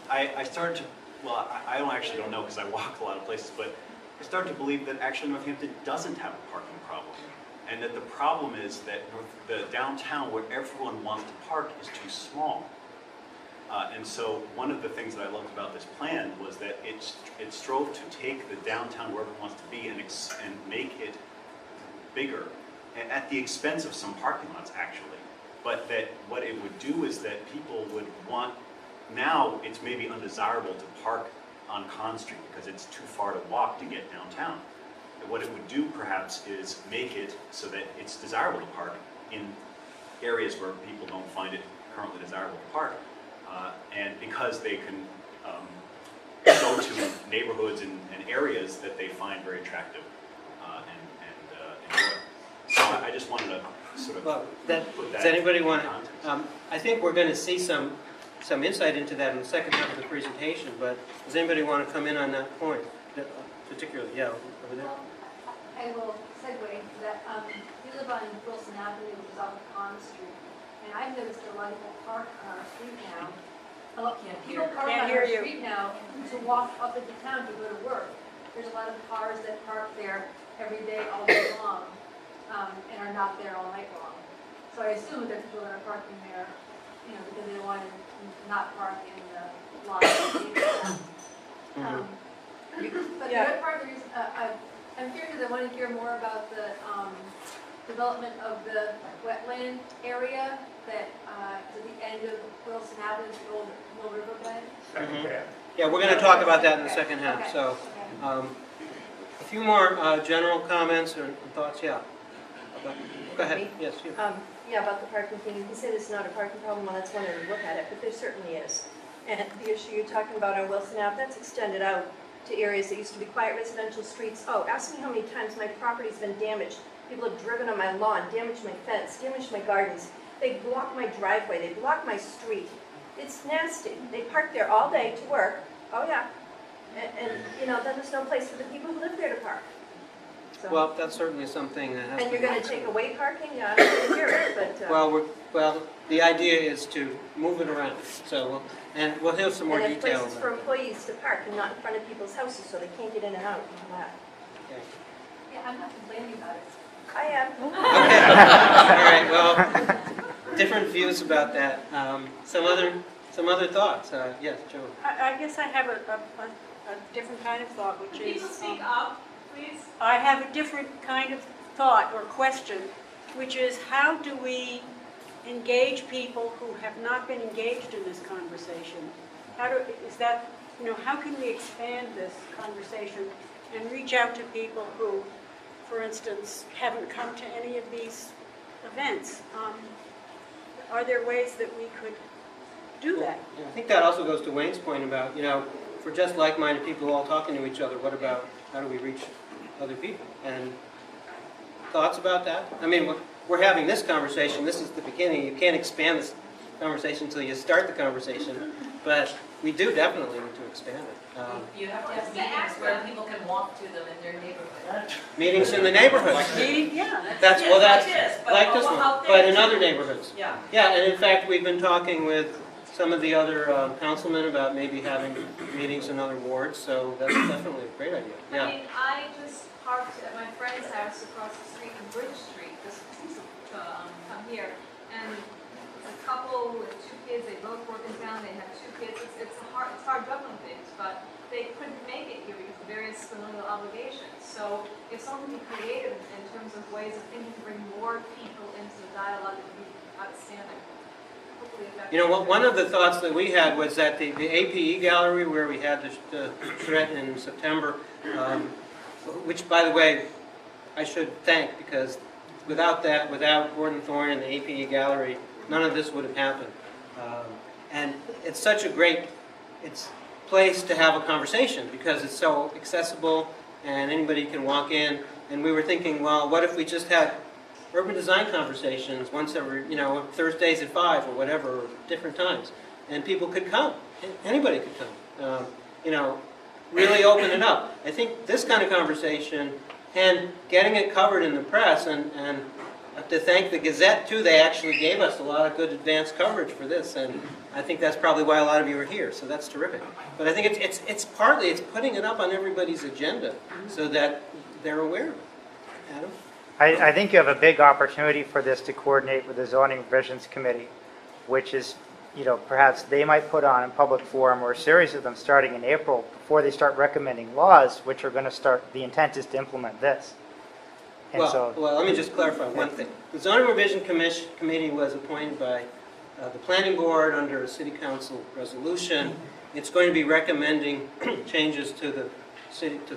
I started to, well, I don't know because I walk a lot of places, but I started to believe that actually Northampton doesn't have a parking problem. And that the problem is that the downtown where everyone wants to park is too small. And so one of the things that I loved about this plan was that it strove to take the downtown where everyone wants to be and make it bigger at the expense of some parking lots actually. But that what it would do is that people would want, now it's maybe undesirable to park on Conn Street because it's too far to walk to get downtown. And what it would do perhaps is make it so that it's desirable to park in areas where people don't find it currently desirable to park. And because they can go to neighborhoods and areas that they find very attractive and enjoy. So I just wanted to sort of Well, put that does anybody in want context. I think we're going to see some insight into that in the second half of the presentation, but does anybody want to come in on that point? Particularly, yeah, over there. Well, I will segue into that. We live on Wilson Avenue, which is off of Conn Street, and I've noticed a lot of people park on our street now. People park on our street now to walk up into town to go to work. There's a lot of cars that park there every day, all day long, and are not there all night long. So I assume that people that are parking there, because they want to not park in the lot. But the other part of the reason, I'm here because I want to hear more about the development of the wetland area that to the end of Wilson Avenue, the old Mill River Bend. Yeah, we're going to talk about that in the second half. Okay. So, a few more general comments or thoughts. Yeah. Go ahead. Yes, you. Yeah, about the parking thing. You can say this is not a parking problem, well, that's one way to look at it, but there certainly is. And the issue you're talking about on Wilson Ave, that's extended out to areas that used to be quiet residential streets. Oh, ask me how many times my property's been damaged. People have driven on my lawn, damaged my fence, damaged my gardens. They block my driveway, they block my street. It's nasty. They park there all day to work. Oh, yeah. And then there's no place for the people who live there to park. So. Well, that's certainly something that has And to you're going to take away parking? Yeah, I don't hear it, but... Well, the idea is to move it around. So, and we'll have some more and details. places for employees to park and not in front of people's houses so they can't get in and out and all that. Okay. Yeah, I'm not complaining about it. I am. Okay. All right. Well, different views about that. Some other thoughts. Yes, Joe. I guess I have a different kind of thought, which is... People speak up, please. I have a different kind of thought or question, which is how do we engage people who have not been engaged in this conversation? How can we expand this conversation and reach out to people who, for instance, haven't come to any of these events? Are there ways that we could do that? Yeah, I think that also goes to Wayne's point about, if we're just like-minded people all talking to each other, what about how do we reach other people? And thoughts about that? I mean, we're having this conversation. This is the beginning. You can't expand this conversation until you start the conversation. But we do definitely need to expand it. You have to have meetings where people can walk to them in their neighborhood. Meetings in the neighborhood. That's like this one, but in other neighborhoods. Yeah. Yeah, and in fact, we've been talking with some of the other councilmen about maybe having meetings in other wards, so that's definitely a great idea. I Yeah. mean, I just parked at my friend's house across the street in Bridge Street, this come here, and a couple with 2 kids, they both work in town, they have 2 kids, it's hard juggling things, but they couldn't make it here because of various familial obligations. So if someone can be creative in terms of ways of thinking to bring more people into the dialogue, it would be outstanding. One of the thoughts that we had was that the APE gallery where we had the threat in September, which, by the way, I should thank because without Gordon Thorne and the APE gallery, none of this would have happened. And it's such a great place to have a conversation because it's so accessible and anybody can walk in. And we were thinking, well, what if we just had urban design conversations once every, Thursdays at 5 or whatever, or different times. And people could come. Anybody could come. Really open it up. I think this kind of conversation and getting it covered in the press and have to thank the Gazette too. They actually gave us a lot of good advance coverage for this, and I think that's probably why a lot of you are here. So that's terrific. But I think it's partly putting it up on everybody's agenda so that they're aware of it. Adam? I think you have a big opportunity for this to coordinate with the Zoning Revisions Committee, which is, perhaps they might put on a public forum or a series of them starting in April before they start recommending laws, which are going to start, the intent is to implement this. And Well, let me just clarify one thing. The Zoning Revision Committee was appointed by the Planning Board under a City Council resolution. It's going to be recommending changes to the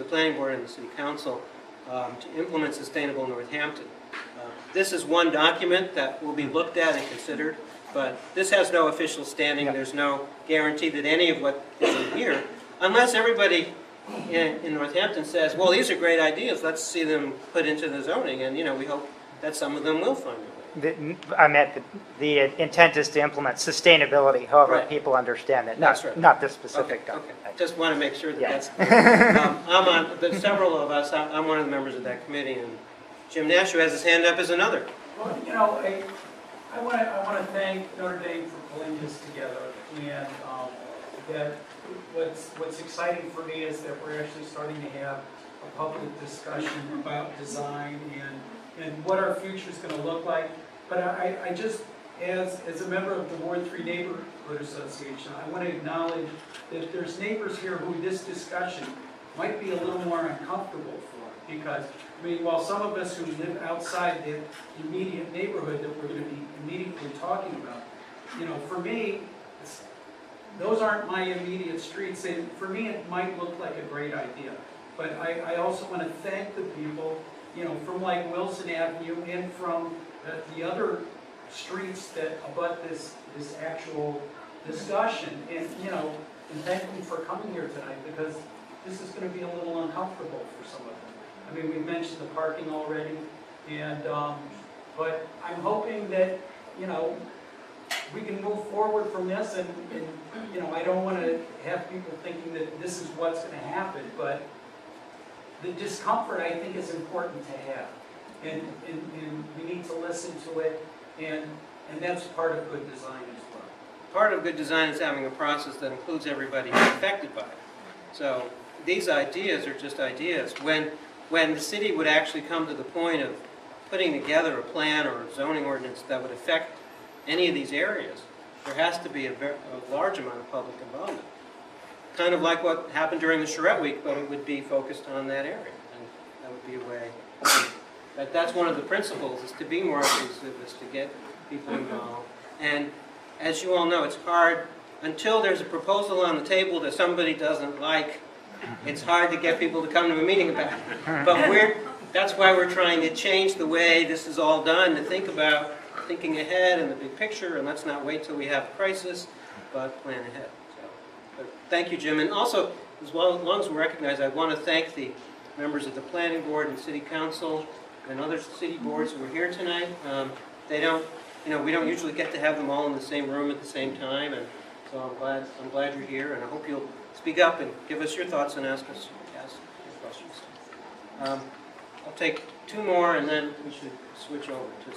Planning Board and the City Council to implement Sustainable Northampton. This is one document that will be looked at and considered, but this has no official standing. There's no guarantee that any of what is in here, unless everybody in Northampton says, well, these are great ideas, let's see them put into the zoning, and we hope that some of them will find a way. I meant the intent is to implement sustainability, however Right. people understand it, That's right. not this specific Okay. document. I just want to make sure that Yeah. that's clear. There's several of us, I'm one of the members of that committee, and Jim Nash, who has his hand up, is another. Well, I want to thank Notre Dame for pulling this together, and that what's exciting for me is that we're actually starting to have a public discussion about design and what our future is going to look like. But I just, as a member of the Ward 3 Neighborhood Association, I want to acknowledge that there's neighbors here who this discussion might be a little more uncomfortable for, because while some of us who live outside the immediate neighborhood that we're going to be immediately talking about, for me, those aren't my immediate streets. And for me, it might look like a great idea. But I also want to thank the people, from like Wilson Avenue and from the other streets that abut this actual discussion. And, and thank them for coming here tonight, because this is going to be a little uncomfortable for some of them. We've mentioned the parking already, and but I'm hoping that, we can move forward from this, and I don't want to have people thinking that this is what's going to happen, but the discomfort, I think, is important to have, and we need to listen to it, and that's part of good design as well. Part of good design is having a process that includes everybody affected by it. So these ideas are just ideas. When the city would actually come to the point of putting together a plan or a zoning ordinance that would affect any of these areas, there has to be a large amount of public involvement. Kind of like what happened during the Charrette Week, but it would be focused on that area. And that would be a way. That's one of the principles, is to be more inclusive, is to get people involved. And as you all know, it's hard, until there's a proposal on the table that somebody doesn't like, it's hard to get people to come to a meeting about it. But that's why we're trying to change the way this is all done, to think about thinking ahead in the big picture, and let's not wait till we have a crisis, but plan ahead. But thank you, Jim. And also, as long as we recognize, I want to thank the members of the Planning Board and City Council and other city boards who are here tonight. We don't usually get to have them all in the same room at the same time, and so I'm glad you're here, and I hope you'll speak up and give us your thoughts and ask us your questions. I'll take two more, and then we should switch over to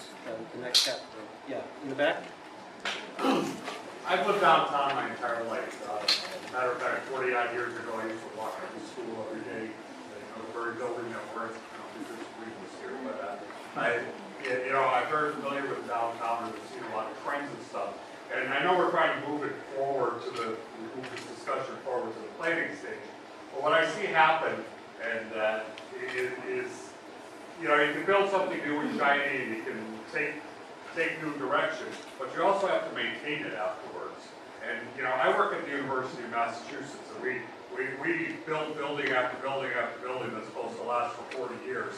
the next step. Yeah, in the back. I've lived downtown my entire life. Matter of fact, 49 years ago, I used to walk to school every day. The very building that we're in, this here, but I'm very familiar with downtown and I've seen a lot of trends and stuff. And I know we're trying to move it forward move this discussion forward to the planning stage. But what I see happen, and is, you can build something new and shiny, and you can take new directions, but you also have to maintain it afterwards. And I work at the University of Massachusetts, and we build building after building after building that's supposed to last for 40 years.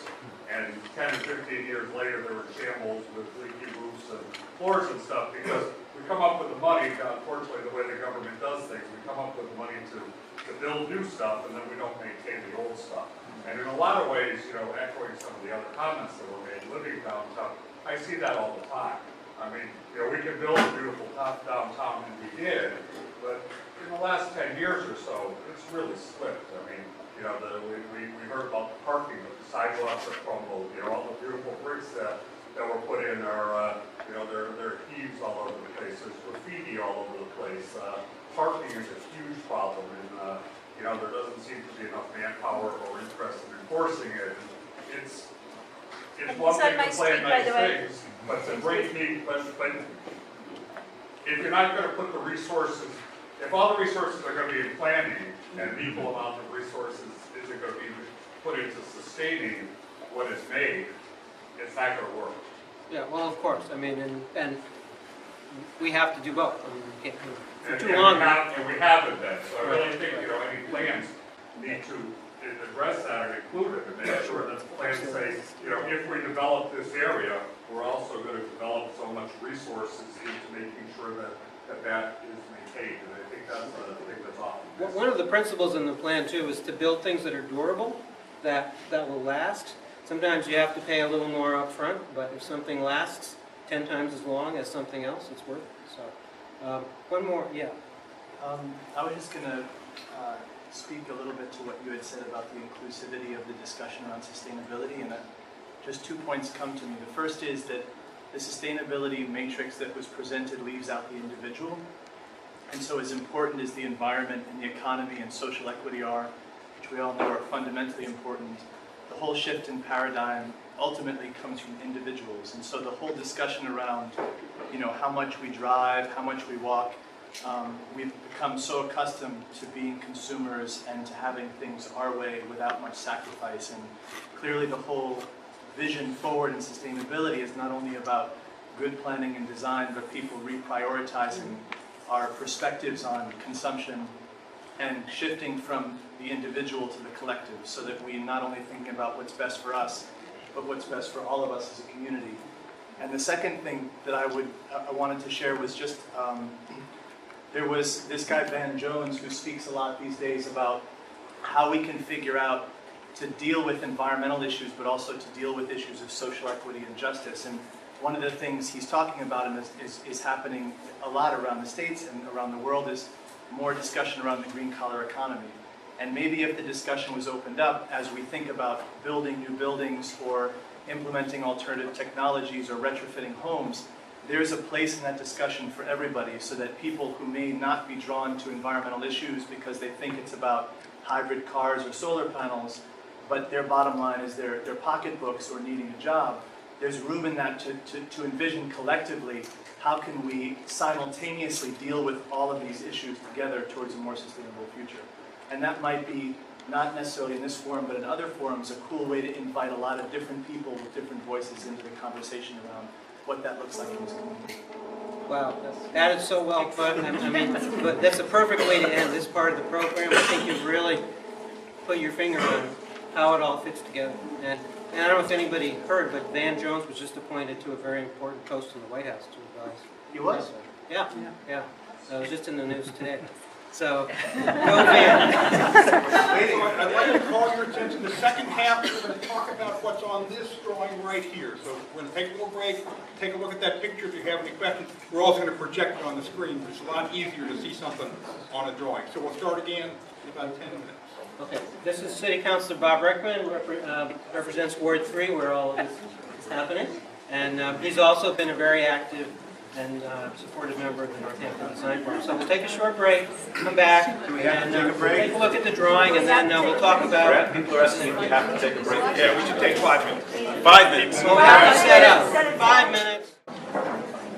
And 10 and 15 years later, there were shambles with leaky roofs and floors and stuff, because we come up with the money, unfortunately, the way the government does things, we come up with the money to build new stuff, and then we don't maintain the old stuff. And in a lot of ways, echoing some of the other comments that were made, living downtown, I see that all the time. We can build a beautiful downtown, and we did, but in the last 10 years or so, it's really slipped. We heard about the parking, the sidewalks that crumbled, all the beautiful bricks that that were put in are, you know, there are heaves all over the place, there's graffiti all over the place. Parking is a huge problem, and you know, there doesn't seem to be enough manpower or interest in enforcing it. It's one thing to plan nice things, but to break but if you're not going to put the resources, if all the resources are going to be in planning and an equal amount of resources isn't going to be put into sustaining what is made, it's not going to work. Yeah, well, of course, I mean, and we have to do both. I mean, we can't do And, for too long. and we haven't then, so I really think, you know, any plans need to address that and include it, and make sure that the plans say, you know, if we develop this area, we're also going to develop so much resources into making sure that is maintained, and I think that's the thing that's often. One of the principles in the plan too is to build things that are durable, that will last. Sometimes you have to pay a little more up front, but if something lasts 10 times as long as something else, it's worth it. So, one more, yeah. I was just going to speak a little bit to what you had said about the inclusivity of the discussion around sustainability, and just 2 points come to me. The first is that the sustainability matrix that was presented leaves out the individual, and so as important as the environment and the economy and social equity are, which we all know are fundamentally important, the whole shift in paradigm ultimately comes from individuals. And so the whole discussion around, you know, how much we drive, how much we walk, we've become so accustomed to being consumers and to having things our way without much sacrifice. And clearly the whole vision forward in sustainability is not only about good planning and design, but people reprioritizing our perspectives on consumption and shifting from the individual to the collective, so that we not only think about what's best for us, but what's best for all of us as a community. And the second thing that I wanted to share was just, there was this guy, Van Jones, who speaks a lot these days about how we can figure out to deal with environmental issues, but also to deal with issues of social equity and justice. And one of the things he's talking about, and is happening a lot around the States and around the world, is more discussion around the green collar economy. And maybe if the discussion was opened up as we think about building new buildings or implementing alternative technologies or retrofitting homes, there's a place in that discussion for everybody, so that people who may not be drawn to environmental issues because they think it's about hybrid cars or solar panels, but their bottom line is their pocketbooks or needing a job, there's room in that to envision collectively how can we simultaneously deal with all of these issues together towards a more sustainable future. And that might be, not necessarily in this forum, but in other forums, a cool way to invite a lot of different people with different voices into the conversation around what that looks like in this community. Wow, that is so well put. I mean, but that's a perfect way to end this part of the program. I think you've really put your finger on how it all fits together. And I don't know if anybody heard, but Van Jones was just appointed to a very important post in the White House to advise. He was? Yeah. I was just in the news today. So, go Van. I'd like to call your attention to the second half. We're going to talk about what's on this drawing right here. So we're going to take a little break, take a look at that picture if you have any questions. We're also going to project it on the screen. It's a lot easier to see something on a drawing. So we'll start again in about 10 minutes. Okay, this is City Councilor Bob Reckman, represents Ward 3, where all of this is happening. And he's also been a very active and supportive member of the Northampton Design Forum. So we'll take a short break, come back, Do we have to take a break? Take a look at the drawing, and then we'll talk about... People are asking if we have to take a break. Yeah, we should take 5 minutes. 5 minutes. Well, we have to set up 5 minutes.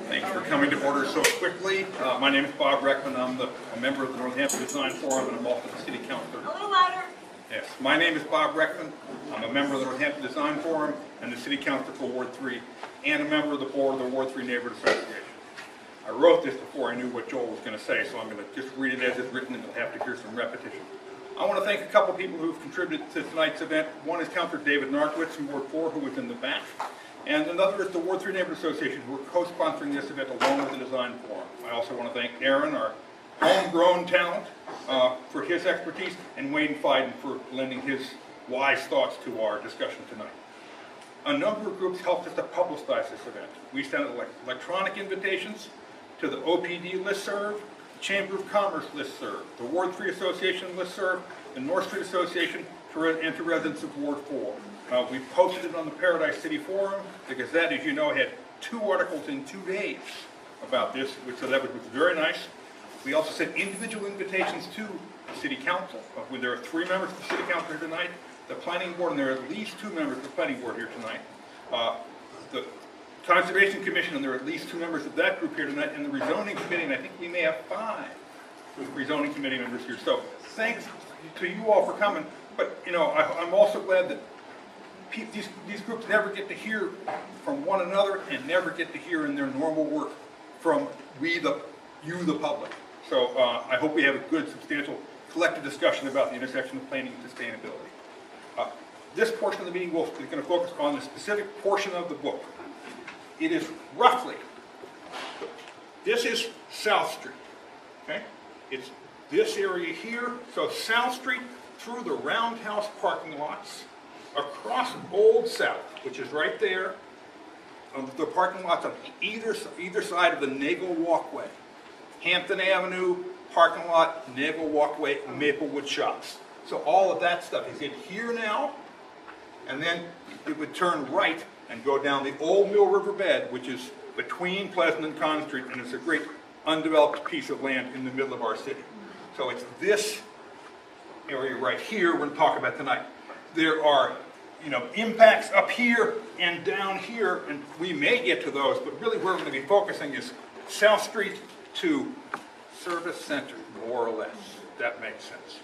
Thanks for coming to order so quickly. My name is Bob Reckman. I'm a member of the Northampton Design Forum, and I'm also the City Councilor. A little louder. Yes, my name is Bob Reckman. I'm a member of the Northampton Design Forum and the City Councilor for Ward 3, and a member of the board of the Ward 3 Neighborhood Association. I wrote this before I knew what Joel was going to say, so I'm going to just read it as it's written, and you'll have to hear some repetition. I want to thank a couple people who've contributed to tonight's event. One is Councilor David Narkowitz from Ward 4, who was in the back. And another is the Ward 3 Neighborhood Association, who are co-sponsoring this event along with the Design Forum. I also want to thank Aaron, our homegrown talent, for his expertise, and Wayne Feiden for lending his wise thoughts to our discussion tonight. A number of groups helped us to publicize this event. We sent electronic invitations to the OPD listserv, the Chamber of Commerce listserv, the Ward 3 Association listserv, the North Street Association, and to residents of Ward 4. We posted it on the Paradise City Forum. The Gazette, as you know, had 2 articles in 2 days about this, so that was very nice. We also sent individual invitations to the City Council. There are 3 members of the City Council here tonight, the Planning Board, and there are at least 2 members of the Planning Board here tonight. The Conservation Commission, and there are at least 2 members of that group here tonight, and the Rezoning Committee, and I think we may have 5 Rezoning Committee members here. So thanks to you all for coming, but you know, I'm also glad that these groups never get to hear from one another and never get to hear in their normal work from you, the public. So I hope we have a good, substantial, collective discussion about the intersection of planning and sustainability. This portion of the meeting is going to focus on the specific portion of the book. It is roughly, this is South Street, okay? It's this area here, so South Street through the Roundhouse parking lots, across Old South, which is right there, the parking lots on either side of the Nagel Walkway. Hampton Avenue, parking lot, Nagel Walkway, Maplewood Shops. So all of that stuff is in here now, and then it would turn right and go down the Old Mill River bed, which is between Pleasant and Conn Street, and it's a great undeveloped piece of land in the middle of our city. So it's this area right here we're going to talk about tonight. There are, you know, impacts up here and down here, and we may get to those, but really where we're going to be focusing is South Street to Service Center, more or less, if that makes sense.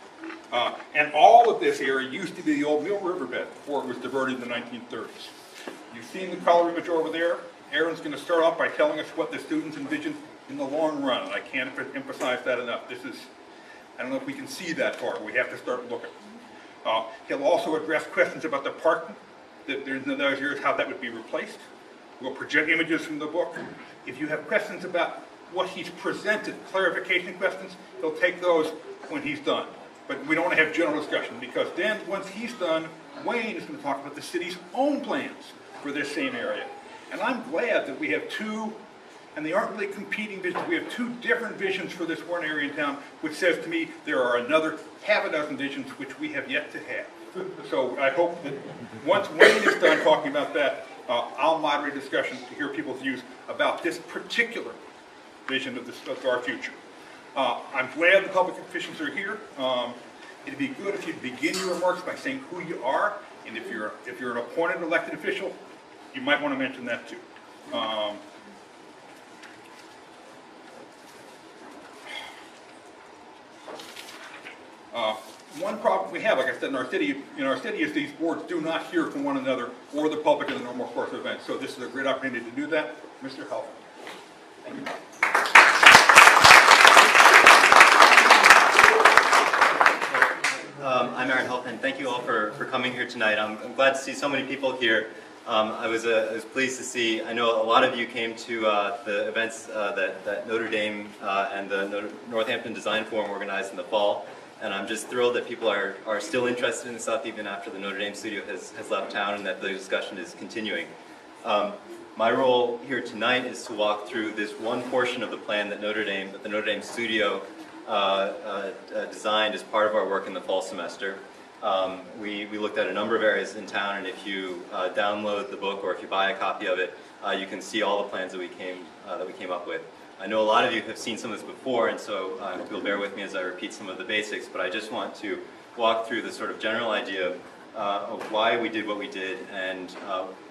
And all of this area used to be the old Mill Riverbed before it was diverted in the 1930s. You've seen the color image over there. Aaron's going to start off by telling us what the students envision in the long run, and I can't emphasize that enough. This is, I don't know if we can see that far. We have to start looking. He'll also address questions about the parking, that there's in those areas, how that would be replaced. We'll project images from the book. If you have questions about what he's presented, clarification questions, he'll take those when he's done. But we don't want to have general discussion, because then once he's done, Wayne is going to talk about the city's own plans for this same area. And I'm glad that we have 2, and they aren't really competing visions. We have 2 different visions for this one area in town, which says to me there are another half a dozen visions which we have yet to have. So I hope that once Wayne is done talking about that, I'll moderate discussion to hear people's views about this particular vision of our future. I'm glad the public officials are here. It'd be good if you begin your remarks by saying who you are, and if you're an appointed elected official, you might want to mention that too. One problem we have, like I said, in our city is these boards do not hear from one another or the public in the normal course of events. So this is a great opportunity to do that. Mr. Helfand. Thank you. I'm Aaron Helfand. Thank you all for coming here tonight. I'm glad to see so many people here. I was pleased to see, I know a lot of you came to the events that Notre Dame and the Northampton Design Forum organized in the fall. And I'm just thrilled that people are still interested in stuff even after the Notre Dame studio has left town, and that the discussion is continuing. My role here tonight is to walk through this one portion of the plan that the Notre Dame studio designed as part of our work in the fall semester. We looked at a number of areas in town, and if you download the book or if you buy a copy of it, you can see all the plans that we came up with. I know a lot of you have seen some of this before, and so I hope you'll bear with me as I repeat some of the basics, but I just want to walk through the sort of general idea of why we did what we did, and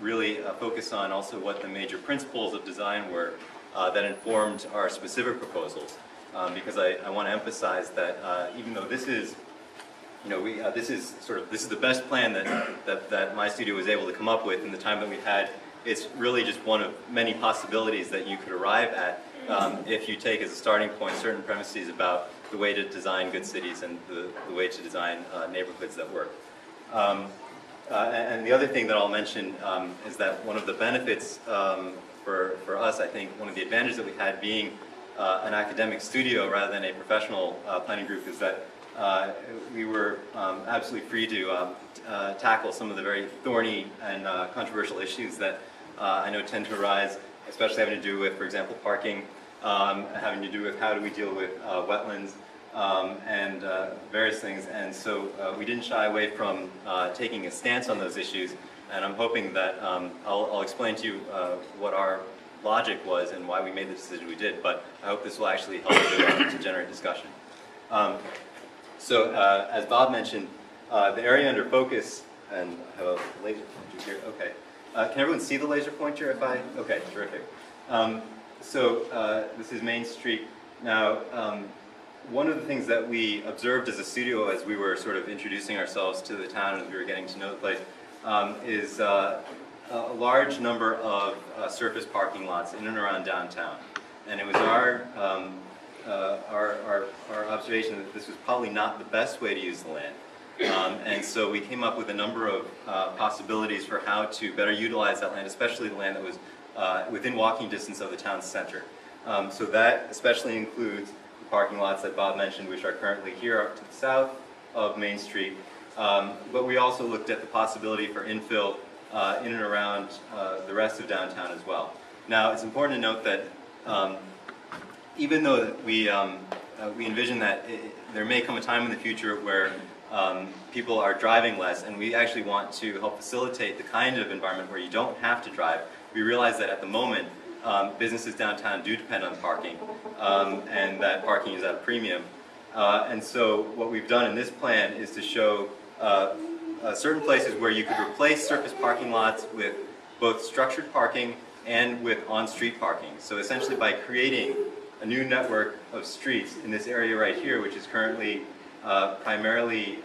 really focus on also what the major principles of design were that informed our specific proposals. Because I want to emphasize that even though this is, this is the best plan that my studio was able to come up with in the time that we've had. It's really just one of many possibilities that you could arrive at if you take as a starting point certain premises about the way to design good cities and the way to design neighborhoods that work. And the other thing that I'll mention is that one of the benefits for us, I think, one of the advantages that we had being an academic studio rather than a professional planning group is that we were absolutely free to tackle some of the very thorny and controversial issues that I know tend to arise, especially having to do with, for example, parking, having to do with how do we deal with wetlands, and various things. And so we didn't shy away from taking a stance on those issues. And I'm hoping that I'll explain to you what our logic was and why we made the decision we did. But I hope this will actually help to generate discussion. So as Bob mentioned, the area under focus, and I have a laser pointer here. Okay. Can everyone see the laser pointer if I? Okay, terrific. So this is Main Street. Now, one of the things that we observed as a studio as we were sort of introducing ourselves to the town and as we were getting to know the place is a large number of surface parking lots in and around downtown. And it was our observation that this was probably not the best way to use the land. And so we came up with a number of possibilities for how to better utilize that land, especially the land that was within walking distance of the town center. So that especially includes the parking lots that Bob mentioned, which are currently here up to the south of Main Street. But we also looked at the possibility for infill in and around the rest of downtown as well. Now, it's important to note that even though we envision that there may come a time in the future where people are driving less, and we actually want to help facilitate the kind of environment where you don't have to drive, we realize that at the moment, businesses downtown do depend on parking, and that parking is at a premium. And so what we've done in this plan is to show certain places where you could replace surface parking lots with both structured parking and with on-street parking. So essentially by creating a new network of streets in this area right here, which is currently primarily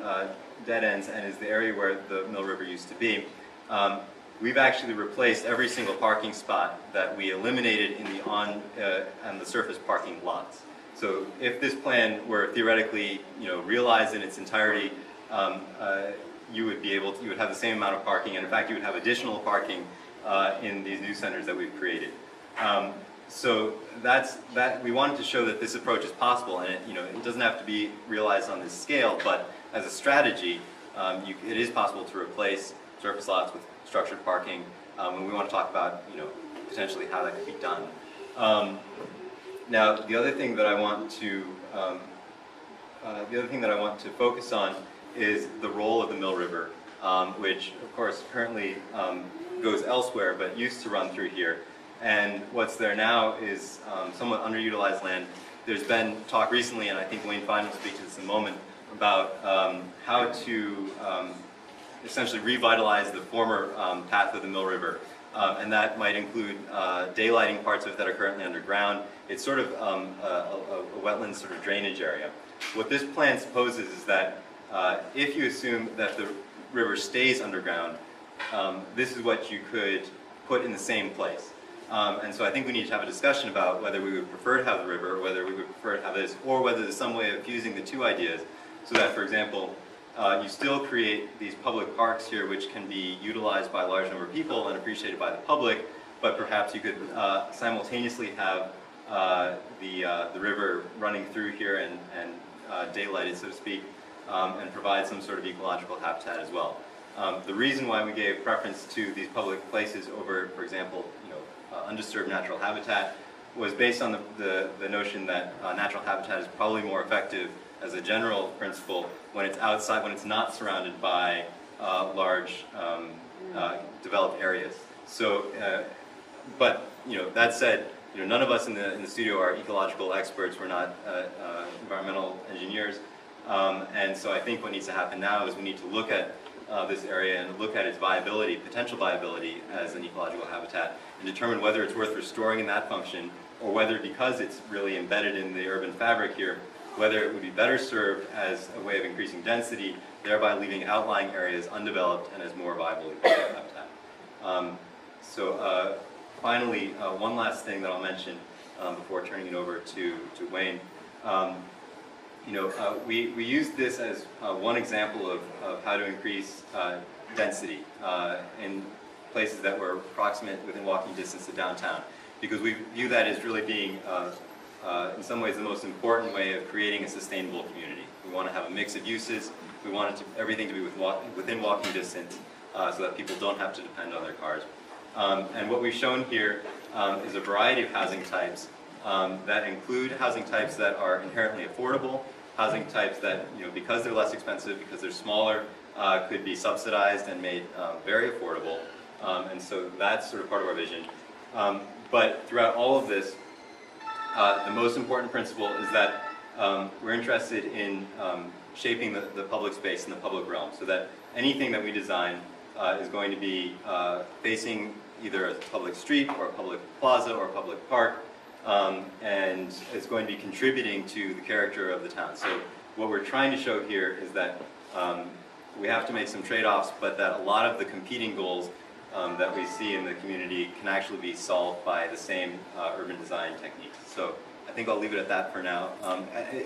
dead ends and is the area where the Mill River used to be, we've actually replaced every single parking spot that we eliminated in the on the surface parking lots. So if this plan were theoretically, realized in its entirety, you would have the same amount of parking, and in fact you would have additional parking in these new centers that we've created. So we wanted to show that this approach is possible, and it doesn't have to be realized on this scale, but as a strategy, it is possible to replace surface lots with structured parking, and we want to talk about potentially how that could be done. Now, the other thing that I want to focus on is the role of the Mill River, which of course currently goes elsewhere, but used to run through here. And what's there now is somewhat underutilized land. There's been talk recently, and I think Wayne Feiden will speak to this in a moment, about how to essentially revitalize the former path of the Mill River. And that might include daylighting parts of it that are currently underground. It's sort of a wetland sort of drainage area. What this plan supposes is that if you assume that the river stays underground, this is what you could put in the same place. And so I think we need to have a discussion about whether we would prefer to have the river, or whether we would prefer to have this, or whether there's some way of fusing the two ideas so that, for example, you still create these public parks here which can be utilized by a large number of people and appreciated by the public, but perhaps you could simultaneously have the river running through here and daylighted, so to speak, and provide some sort of ecological habitat as well. The reason why we gave preference to these public places over, for example, undisturbed natural habitat was based on the notion that natural habitat is probably more effective as a general principle when it's outside, when it's not surrounded by large developed areas. So, but that said, none of us in the studio are ecological experts. We're not environmental engineers, and so I think what needs to happen now is we need to look at this area and look at its viability, potential viability as an ecological habitat, and determine whether it's worth restoring in that function, or whether, because it's really embedded in the urban fabric here, whether it would be better served as a way of increasing density, thereby leaving outlying areas undeveloped and as more viable habitat. Finally, one last thing that I'll mention before turning it over to Wayne. We used this as one example of how to increase density in places that were proximate within walking distance to downtown, because we view that as really being in some ways the most important way of creating a sustainable community. We want to have a mix of uses. We want everything to be within walking distance so that people don't have to depend on their cars. And what we've shown here is a variety of housing types that include housing types that are inherently affordable, housing types that, because they're less expensive, because they're smaller, could be subsidized and made very affordable. And so that's sort of part of our vision. But throughout all of this, the most important principle is that we're interested in shaping the public space and the public realm, so that anything that we design is going to be facing either a public street or a public plaza or a public park, and it's going to be contributing to the character of the town. So what we're trying to show here is that we have to make some trade-offs, but that a lot of the competing goals that we see in the community can actually be solved by the same urban design techniques. So I think I'll leave it at that for now.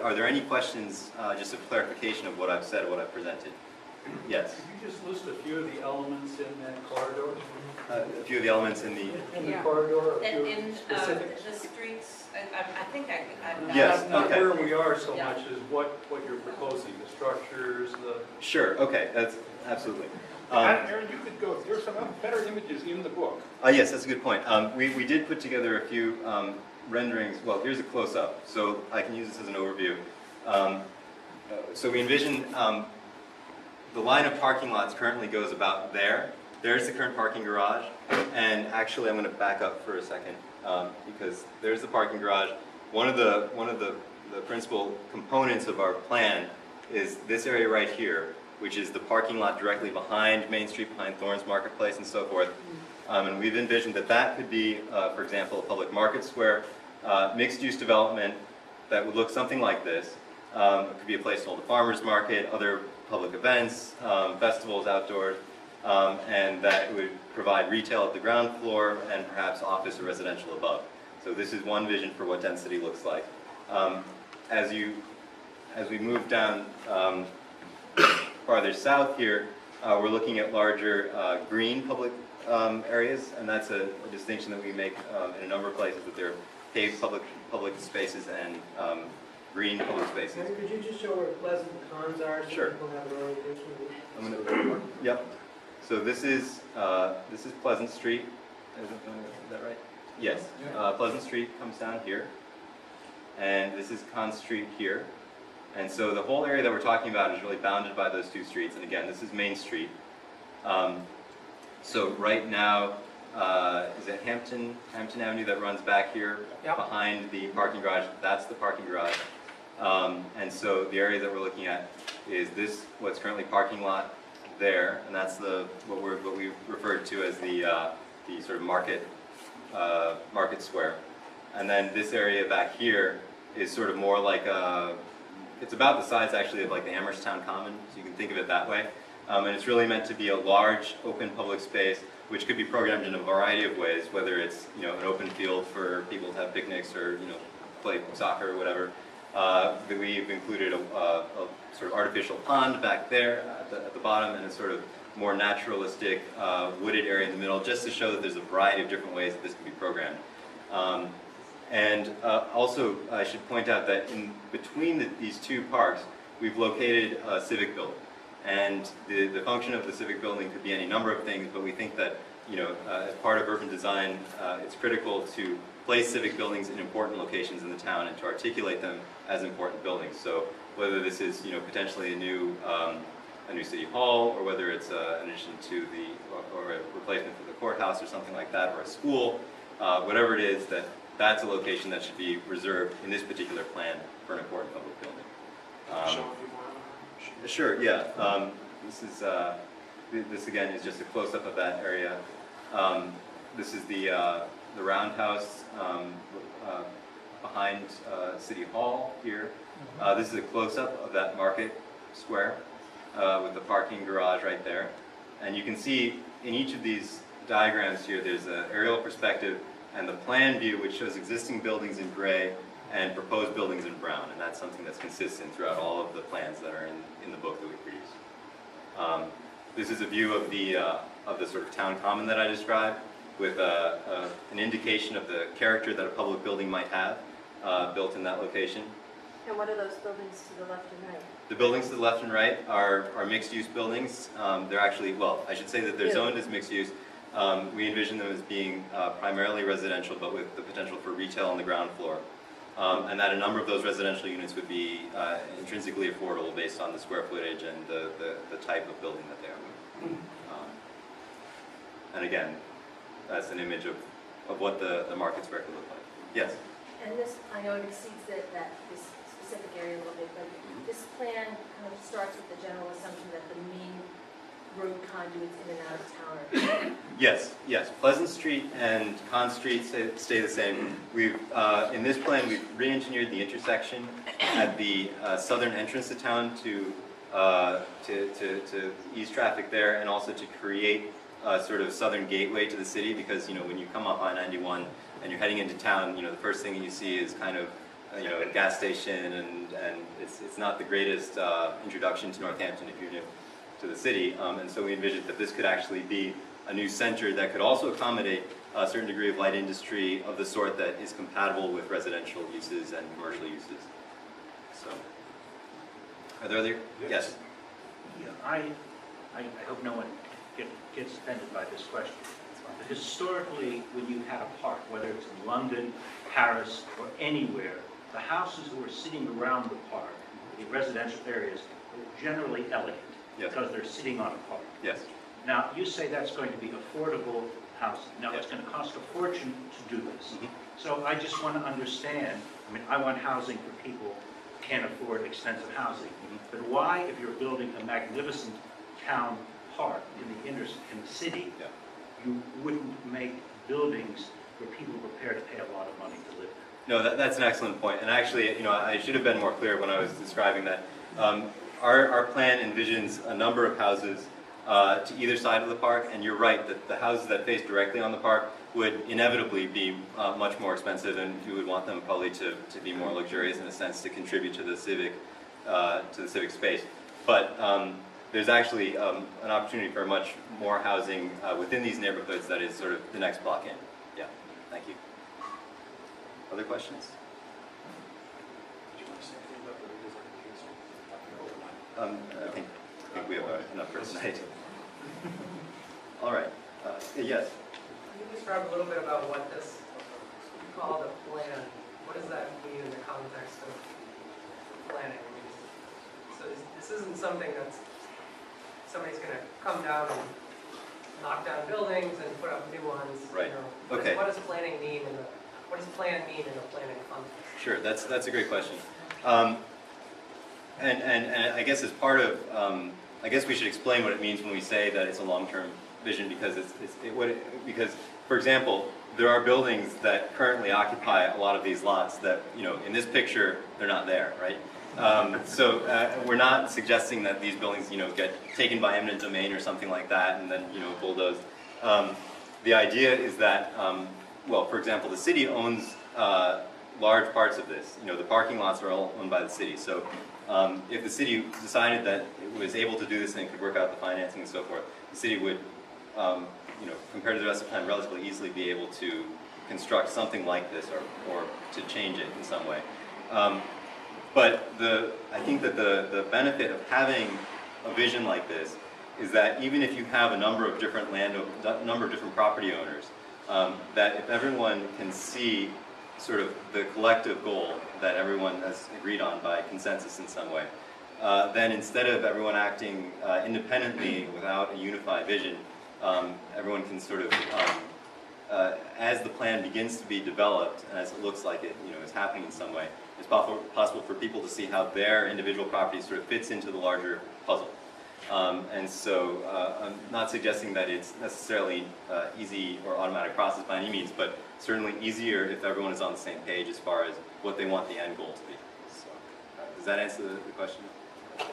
Are there any questions, just a clarification of what I've said or what I've presented? Yes? Could you just list a few of the elements in that corridor? A few of the elements in the... In the corridor, a And few in specifics? the streets, I think I've Yes, Not okay. where we are so Yeah. much as what you're proposing, the structures, the... Sure, okay, that's absolutely. Aaron, you could go, there's some better images in the book. Yes, that's a good point. We did put together a few renderings. Well, here's a close-up, so I can use this as an overview. So we envision the line of parking lots currently goes about there. There's the current parking garage, and actually I'm going to back up for a second because there's the parking garage. One of the principal components of our plan is this area right here, which is the parking lot directly behind Main Street, behind Thorns Marketplace and so forth. And we've envisioned that could be, for example, a public market square, mixed-use development that would look something like this. It could be a place to hold a farmer's market, other public events, festivals outdoors, and that it would provide retail at the ground floor and perhaps office or residential above. So this is one vision for what density looks like. As we move down farther south here, we're looking at larger green public areas, and that's a distinction that we make in a number of places, that there are paved public spaces and green public spaces. Could you just show where Pleasant Ponds are so Sure. people have an orientation? I'm gonna, yep. So this is Pleasant Street. Is that right? Yes. Pleasant Street comes down here, and this is Con Street here. And so the whole area that we're talking about is really bounded by those two streets. And again, this is Main Street. So right now, is it Hampton Avenue that runs back here behind the parking garage? That's the parking garage. And so the area that we're looking at is this, what's currently parking lot there, and that's what we referred to as the sort of market square. And then this area back here is sort of more like it's about the size actually of like the Amherst Town Common, so you can think of it that way. And it's really meant to be a large open public space which could be programmed in a variety of ways, whether it's an open field for people to have picnics or play soccer or whatever. We've included a sort of artificial pond back there at the bottom, and a sort of more naturalistic wooded area in the middle, just to show that there's a variety of different ways that this can be programmed. Also, I should point out that in between these two parks, we've located a civic building. And the function of the civic building could be any number of things, but we think that, as part of urban design, it's critical to place civic buildings in important locations in the town and to articulate them as important buildings. So whether this is, potentially a new city hall, or whether it's an addition to or a replacement for the courthouse or something like that, or a school, whatever it is, that's a location that should be reserved in this particular plan for an important public building. Sure, yeah. This again is just a close-up of that area. This is the roundhouse behind City Hall here. This is a close-up of that market square with the parking garage right there. And you can see in each of these diagrams here, there's an aerial perspective and the plan view, which shows existing buildings in gray and proposed buildings in brown, and that's something that's consistent throughout all of the plans that are in the book that we produce. This is a view of the sort of town common that I described, with an indication of the character that a public building might have built in that location. And what are those buildings to the left and right? The buildings to the left and right are mixed-use buildings. They're actually, well, I should say that they're zoned as mixed-use. We envision them as being primarily residential, but with the potential for retail on the ground floor. and that a number of those residential units would be intrinsically affordable based on the square footage and the type of building that they are. And again, that's an image of what the markets record look like. Yes? And this, I know it exceeds this specific area a little bit, but this plan kind of starts with the general assumption that the main road conduits in and out of town are. Yes, yes. Pleasant Street and Con Street stay the same. We've in this plan we've re-engineered the intersection at the southern entrance to town to ease traffic there, and also to create a sort of southern gateway to the city, because when you come up I-91 and you're heading into town, the first thing you see is kind of a gas station, and it's not the greatest introduction to Northampton if you're new to the city, and so we envisioned that this could actually be a new center that could also accommodate a certain degree of light industry of the sort that is compatible with residential uses and commercial uses. So, are there other? Yes. Yeah, I hope no one gets offended by this question. But historically, when you had a park, whether it's in London, Paris, or anywhere, the houses who were sitting around the park, the residential areas, were generally elegant. Yes. Because they're sitting on a park. Yes. Now, you say that's going to be affordable housing. Now, it's going to cost a fortune to do this. So I just want to understand, I want housing for people who can't afford expensive housing. But why, if you're building a magnificent town park in the city, you wouldn't make buildings where people are prepared to pay a lot of money to live there? No, that's an excellent point. And actually, I should have been more clear when I was describing that. Our plan envisions a number of houses to either side of the park, and you're right that the houses that face directly on the park would inevitably be much more expensive, and you would want them probably to be more luxurious in a sense, to contribute to the civic space. But there's actually an opportunity for much more housing within these neighborhoods that is sort of the next block in. Yeah, thank you. Other questions? I think we have enough for tonight. All right. Yes. Can you describe a little bit about what this you call the plan? What does that mean in the context of planning? So this isn't something that's somebody's going to come down and knock down buildings and put up new ones. Right. Okay. What does planning mean what does plan mean in a planning context? Sure. That's a great question. And I guess as part of, I guess we should explain what it means when we say that it's a long-term vision, because because, for example, there are buildings that currently occupy a lot of these lots that, in this picture, they're not there, right? So we're not suggesting that these buildings, get taken by eminent domain or something like that and then, bulldozed. The idea is that, well, for example, the city owns large parts of this. The parking lots are all owned by the city. So if the city decided that it was able to do this and could work out the financing and so forth, the city would, compared to the rest of the time, relatively easily be able to construct something like this or to change it in some way. But I think that the benefit of having a vision like this is that even if you have a number of different property owners, that if everyone can see sort of the collective goal that everyone has agreed on by consensus in some way, then instead of everyone acting independently without a unified vision, everyone can sort of, as the plan begins to be developed, and as it looks like it is happening in some way, it's possible for people to see how their individual property sort of fits into the larger puzzle. And so I'm not suggesting that it's necessarily easy or automatic process by any means, but certainly easier if everyone is on the same page as far as what they want the end goal to be. So, does that answer the question? Yes?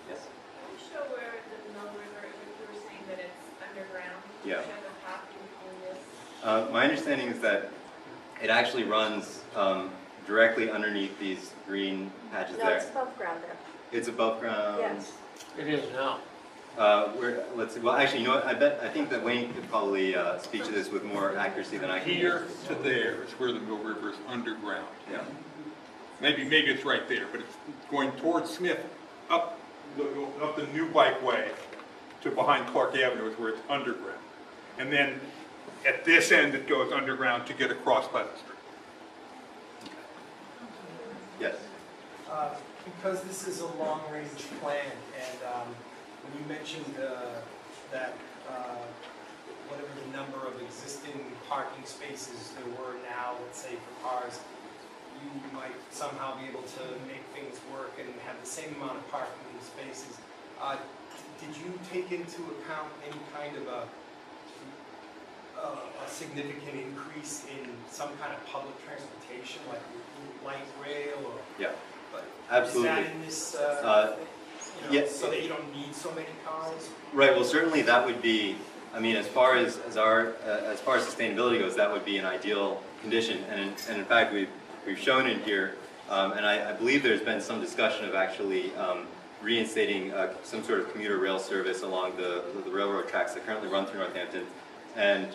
Can you show where the numbers are? You were saying that it's underground. Can you Yeah. show the path between this? My understanding is that it actually runs directly underneath these green patches No, there. it's above ground there. It's above ground. Yes. It is now. Let's see. Well, actually, I think that Wayne could probably speak to this with more accuracy than I can. Here to there is where the Mill River is underground. Yeah. Maybe it's right there, but it's going towards Smith, up the new bikeway to behind Clark Avenue is where it's underground. And then at this end, it goes underground to get across Pleasant Street. Yes. Because this is a long-range plan, and when you mentioned that whatever the number of existing parking spaces there were now, let's say for cars, you might somehow be able to make things work and have the same amount of parking in spaces. Did you take into account any kind of a significant increase in some kind of public transportation, like light rail or? Yeah, absolutely. Is that in this, yes. so that you don't need so many cars? Right. Well, certainly that would be. I mean, as far as sustainability goes, that would be an ideal condition. And in fact, we've shown in here, and I believe there's been some discussion of actually reinstating some sort of commuter rail service along the railroad tracks that currently run through Northampton. And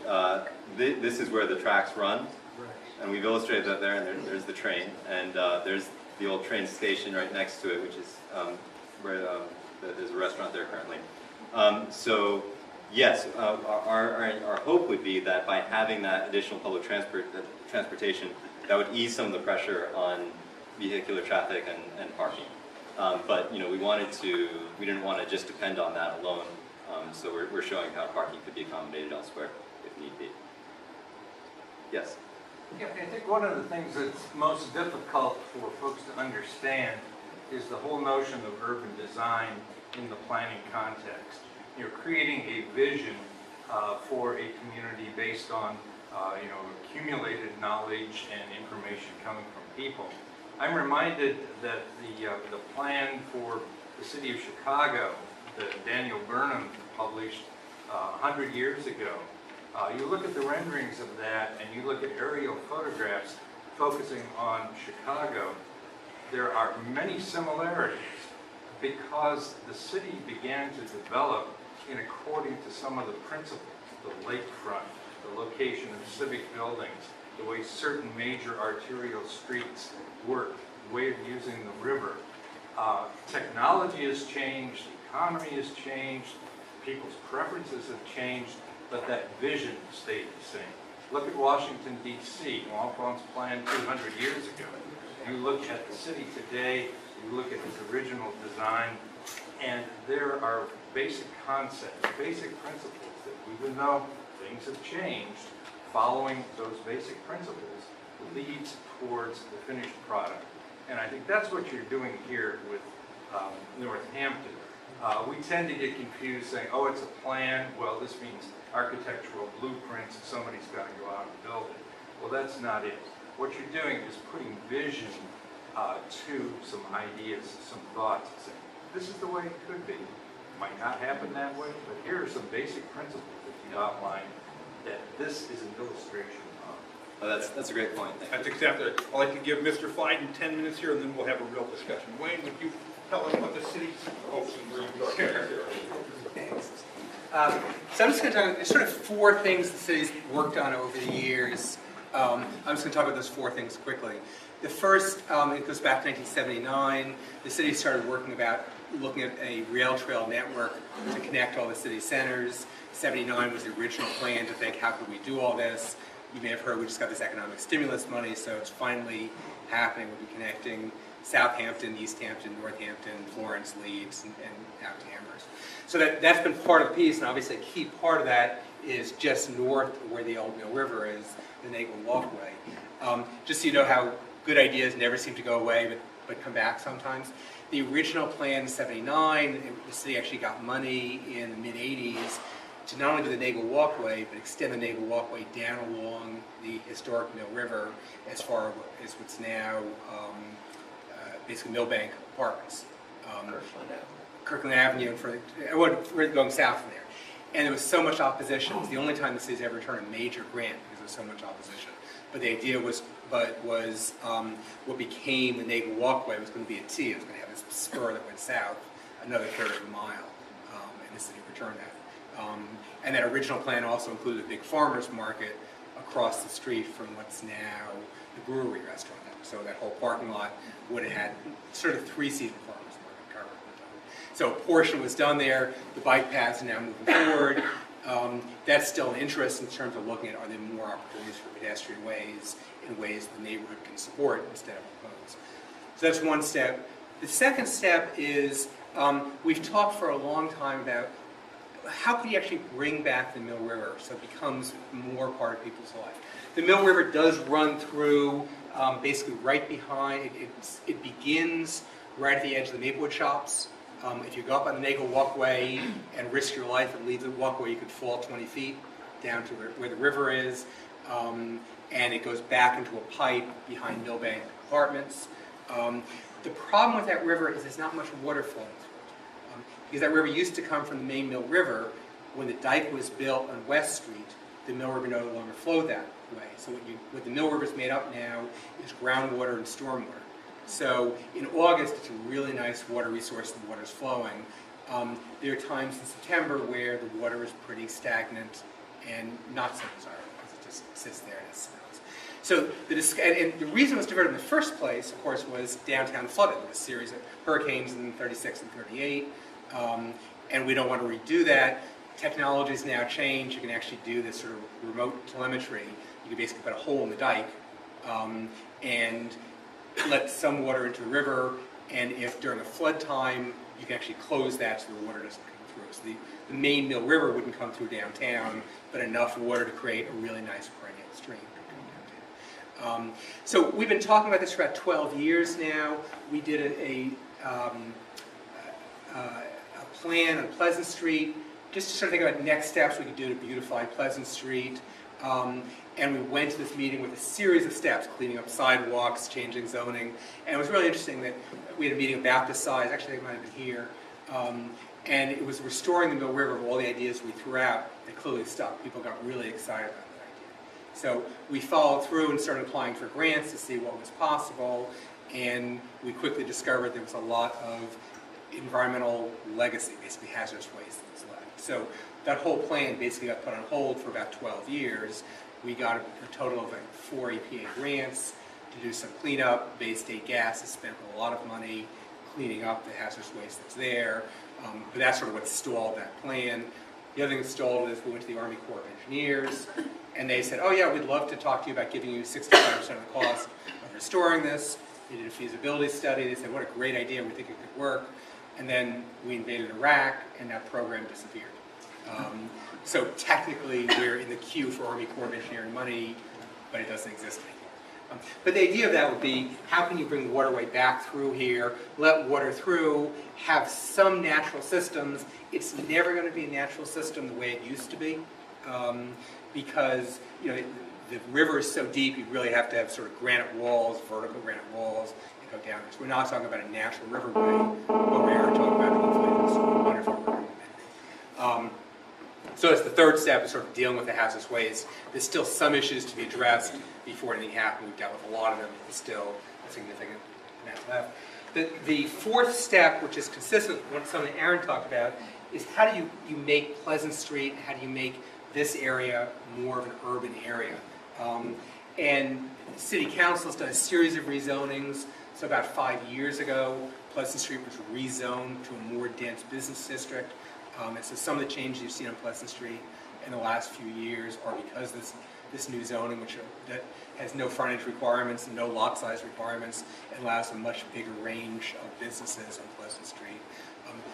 this is where the tracks run. Right. And we've illustrated that there, and there's the train, and there's the old train station right next to it, which is where there's a restaurant there currently. So yes, our hope would be that by having that additional public transportation, that would ease some of the pressure on vehicular traffic and parking. But we didn't want to just depend on that alone. So we're showing how parking could be accommodated elsewhere if need be. Yes. Yeah, I think one of the things that's most difficult for folks to understand is the whole notion of urban design in the planning context. You're creating a vision for a community based on accumulated knowledge and information coming from people. I'm reminded that the plan for the city of Chicago that Daniel Burnham published 100 years ago. You look at the renderings of that and you look at aerial photographs focusing on Chicago, there are many similarities because the city began to develop in according to some of the principles, the lakefront, the location of civic buildings, the way certain major arterial streets work, the way of using the river. Technology has changed, the economy has changed, people's preferences have changed, but that vision stayed the same. Look at Washington, D.C., L'Enfant's plan 200 years ago. You look at the city today, you look at its original design, and there are basic concepts, basic principles that even though things have changed, following those basic principles leads towards the finished product. And I think that's what you're doing here with Northampton. We tend to get confused saying, oh, it's a plan. Well, this means architectural blueprints. Somebody's got to go out and build it. Well, that's not it. What you're doing is putting vision to some ideas, some thoughts, saying, this is the way it could be. It might not happen that way, but here are some basic principles that you outlined that this is an illustration of. Oh, that's a great point. That's exactly right. I'd like to give Mr. Feiden 10 minutes here, and then we'll have a real discussion. Wayne, would you tell us what the city's hopes and dreams are? Thanks. So I'm just going to talk about sort of four things the city's worked on over the years. I'm just going to talk about those four things quickly. The first, it goes back to 1979. The city started looking at a rail trail network to connect all the city centers. 79 was the original plan to think, how could we do all this? You may have heard we just got this economic stimulus money, so it's finally happening. We'll be connecting Southampton, East Hampton, Northampton, Florence, Leeds, and out to Amherst. So that's been part of the piece, and obviously a key part of that is just north of where the old Mill River is, the Nagle Walkway. Just so you know how good ideas never seem to go away, but come back sometimes. The original plan in 79, the city actually got money in the mid-80s to not only do the Nagle Walkway, but extend the Nagle Walkway down along the historic Mill River as far as what's now basically Millbank Apartments. Kirkland Avenue, and we're going south from there. And there was so much opposition. It was the only time the city's ever returned a major grant because there was so much opposition. But the idea was what became the Nagle Walkway was going to be a T. It was going to have this spur that went south, another third of a mile, and the city returned that. And that original plan also included a big farmer's market across the street from what's now the brewery restaurant. So that whole parking lot would have had sort of three-season farmer's market covered. So a portion was done there. The bike paths are now moving forward. That's still an interest in terms of looking at are there more opportunities for pedestrian ways in ways the neighborhood can support instead of oppose. So that's one step. The second step is we've talked for a long time about how can you actually bring back the Mill River so it becomes more part of people's life. The Mill River does run through basically right behind, it begins right at the edge of the Maplewood shops. If you go up on the Nagel walkway and risk your life and leave the walkway, you could fall 20 feet down to where the river is. And it goes back into a pipe behind Millbank Apartments. The problem with that river is there's not much water flowing through it. Because that river used to come from the main Mill River. When the dike was built on West Street, the Mill River no longer flowed that way. So what the Mill River is made up now is groundwater and stormwater. So in August, it's a really nice water resource, the water's flowing. There are times in September where the water is pretty stagnant and not so desirable because it just sits there and it smells. So and the reason it was diverted in the first place, of course, was downtown flooded with a series of hurricanes in 36 and 38. And we don't want to redo that. Technology's now changed. You can actually do this sort of remote telemetry. You can basically put a hole in the dike and let some water into the river, and if during a flood time, you can actually close that so the water doesn't come through. So the main Mill River wouldn't come through downtown, but enough water to create a really nice perennial stream downtown. So we've been talking about this for about 12 years now. We did a plan on Pleasant Street, just to sort of think about next steps we could do to beautify Pleasant Street. And we went to this meeting with a series of steps, cleaning up sidewalks, changing zoning. And it was really interesting that we had a meeting about this size, actually I think it might have been here, and it was restoring the Mill River of all the ideas we threw out that clearly stuck. People got really excited about that idea. So we followed through and started applying for grants to see what was possible, and we quickly discovered there was a lot of environmental legacy, basically hazardous waste that was left. So that whole plan basically got put on hold for about 12 years. We got a total of 4 EPA grants to do some cleanup. Bay State Gas has spent a lot of money cleaning up the hazardous waste that's there. But that's sort of what stalled that plan. The other thing that stalled is we went to the Army Corps of Engineers, and they said, oh yeah, we'd love to talk to you about giving you 65% of the cost of restoring this. They did a feasibility study. They said, what a great idea, we think it could work. And then we invaded Iraq, and that program disappeared. So technically, we're in the queue for Army Corps of Engineering money, but it doesn't exist anymore. But the idea of that would be, how can you bring the waterway back through here, let water through, have some natural systems. It's never going to be a natural system the way it used to be, because the river is so deep, you really have to have sort of granite walls, vertical granite walls, and go down. So we're not talking about a natural riverway, but we are talking about hopefully this wonderful riverway. So it's the third step, is sort of dealing with the hazardous waste. There's still some issues to be addressed before anything happens. We've dealt with a lot of them, but there's still a significant amount left. The fourth step, which is consistent with what something Aaron talked about, is how do you make Pleasant Street, how do you make this area more of an urban area? And City Council has done a series of rezonings. So about 5 years ago, Pleasant Street was rezoned to a more dense business district. And so some of the changes you've seen on Pleasant Street in the last few years are because this new zoning, that has no frontage requirements and no lot size requirements, and allows a much bigger range of businesses on Pleasant Street.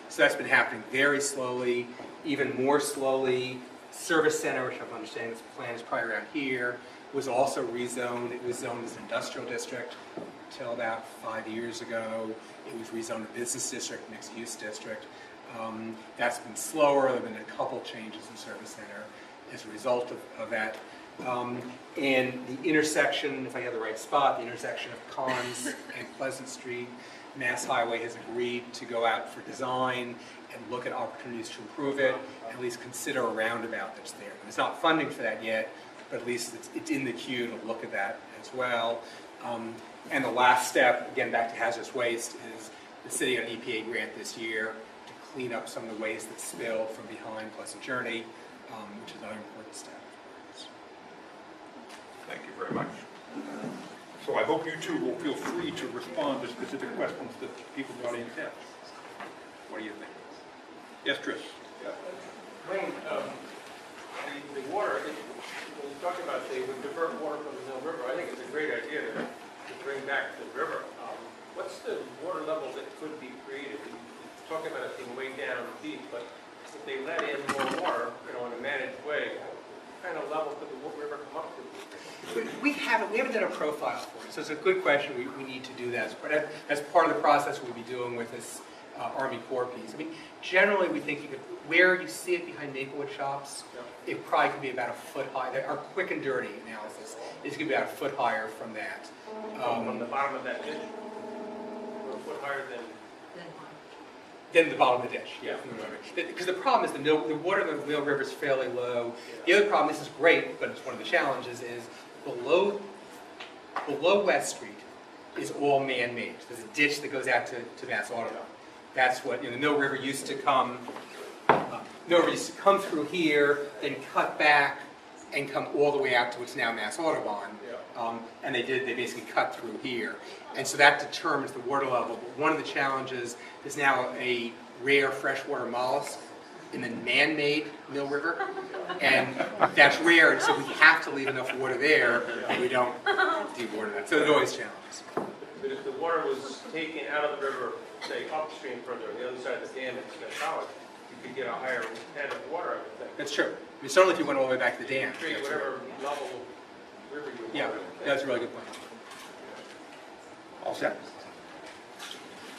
So that's been happening very slowly, even more slowly. Service Center, which I'm understanding this plan is probably around here, was also rezoned. It was zoned as an industrial district until about 5 years ago. It was rezoned a business district, mixed use district. That's been slower. There have been a couple changes in Service Center as a result of that. And the intersection, if I have the right spot, the intersection of Cons and Pleasant Street, Mass Highway has agreed to go out for design and look at opportunities to improve it, and at least consider a roundabout that's there. There's not funding for that yet, but at least it's in the queue to look at that as well. And the last step, again back to hazardous waste, is the city got an EPA grant this year to clean up some of the waste that spilled from behind Pleasant Journey, which is another important step. Thank you very much. So I hope you two will feel free to respond to specific questions that people in the audience have. What do you think? Yes, Tris? Wayne, the water, when you talk about they would divert water from the Mill River, I think it's a great idea to bring back the river. What's that in more water, in a managed way, what kind of level could the river come up to? We haven't done a profile for it, so it's a good question. We need to do that. That's part of the process we'll be doing with this Army Corps piece. I mean, generally we think where you see it behind Maplewood shops, it probably could be about a foot high. Our quick and dirty analysis is going to be about a foot higher from that. From the bottom of that ditch? Or a foot higher than? Then the bottom of the ditch, yeah. Because the problem is the water in the Mill River is fairly low. The other problem, this is great, but it's one of the challenges, is below West Street is all man-made. There's a ditch that goes out to Mass Audubon. That's what, the Mill River used to come, through here, then cut back, and come all the way out to what's now Mass Audubon. And they basically cut through here. And so that determines the water level. But one of the challenges is now a rare freshwater mollusk in the man-made Mill River. And that's rare, and so we have to leave enough water there, and we don't de-water that. So there's always challenges. But if the water was taken out of the river, say upstream further, on the other side of the dam at Smith College, you could get a higher head of water, I would think. That's true. I mean, certainly if you went all the way back to the dam. Treat whatever level river you want. Yeah, that's a really good point. All set?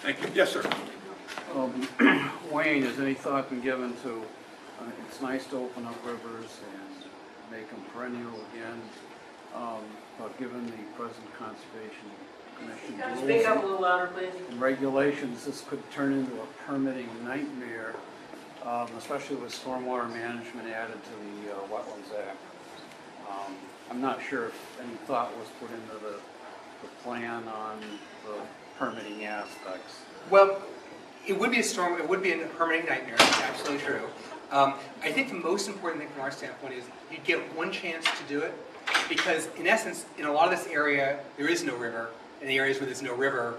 Thank you. Yes, sir. Wayne, has any thought been given to, it's nice to open up rivers and make them perennial again, but given the present Conservation Commission Speak up a little louder, please. and regulations, this could turn into a permitting nightmare, especially with stormwater management added to the Wetlands Act. I'm not sure if any thought was put into the plan on the permitting aspects. Well, it would be a permitting nightmare. That's absolutely true. I think the most important thing from our standpoint is you get one chance to do it, because in essence, in a lot of this area, there is no river. In the areas where there's no river,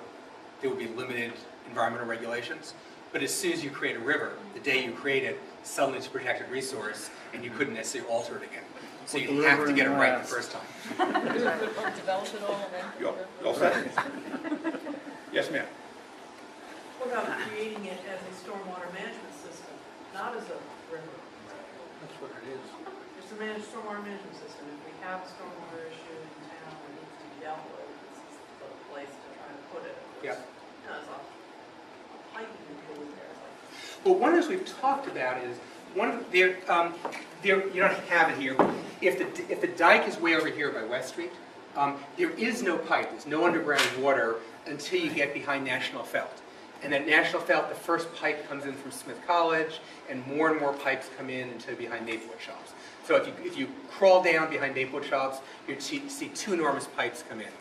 there would be limited environmental regulations. But as soon as you create a river, the day you create it, suddenly it's a protected resource, and you couldn't necessarily alter it again. So you have to get it right the first time. Develop it all and then. You all set? Yes, ma'am. What about creating it as a stormwater management system, not as a river? That's what it is. Just a stormwater management system. If we have a stormwater issue in town that needs to be dealt with, this is the place to try to put it. Yeah. No, it's a pipe you can deal with there. Well, one of the things we've talked about is you don't have it here. If the dike is way over here by West Street, there is no pipe. There's no underground water until you get behind National Felt. And at National Felt, the first pipe comes in from Smith College, and more pipes come in until behind Maplewood Shops. So if you crawl down behind Maplewood Shops, you'd see two enormous pipes come in,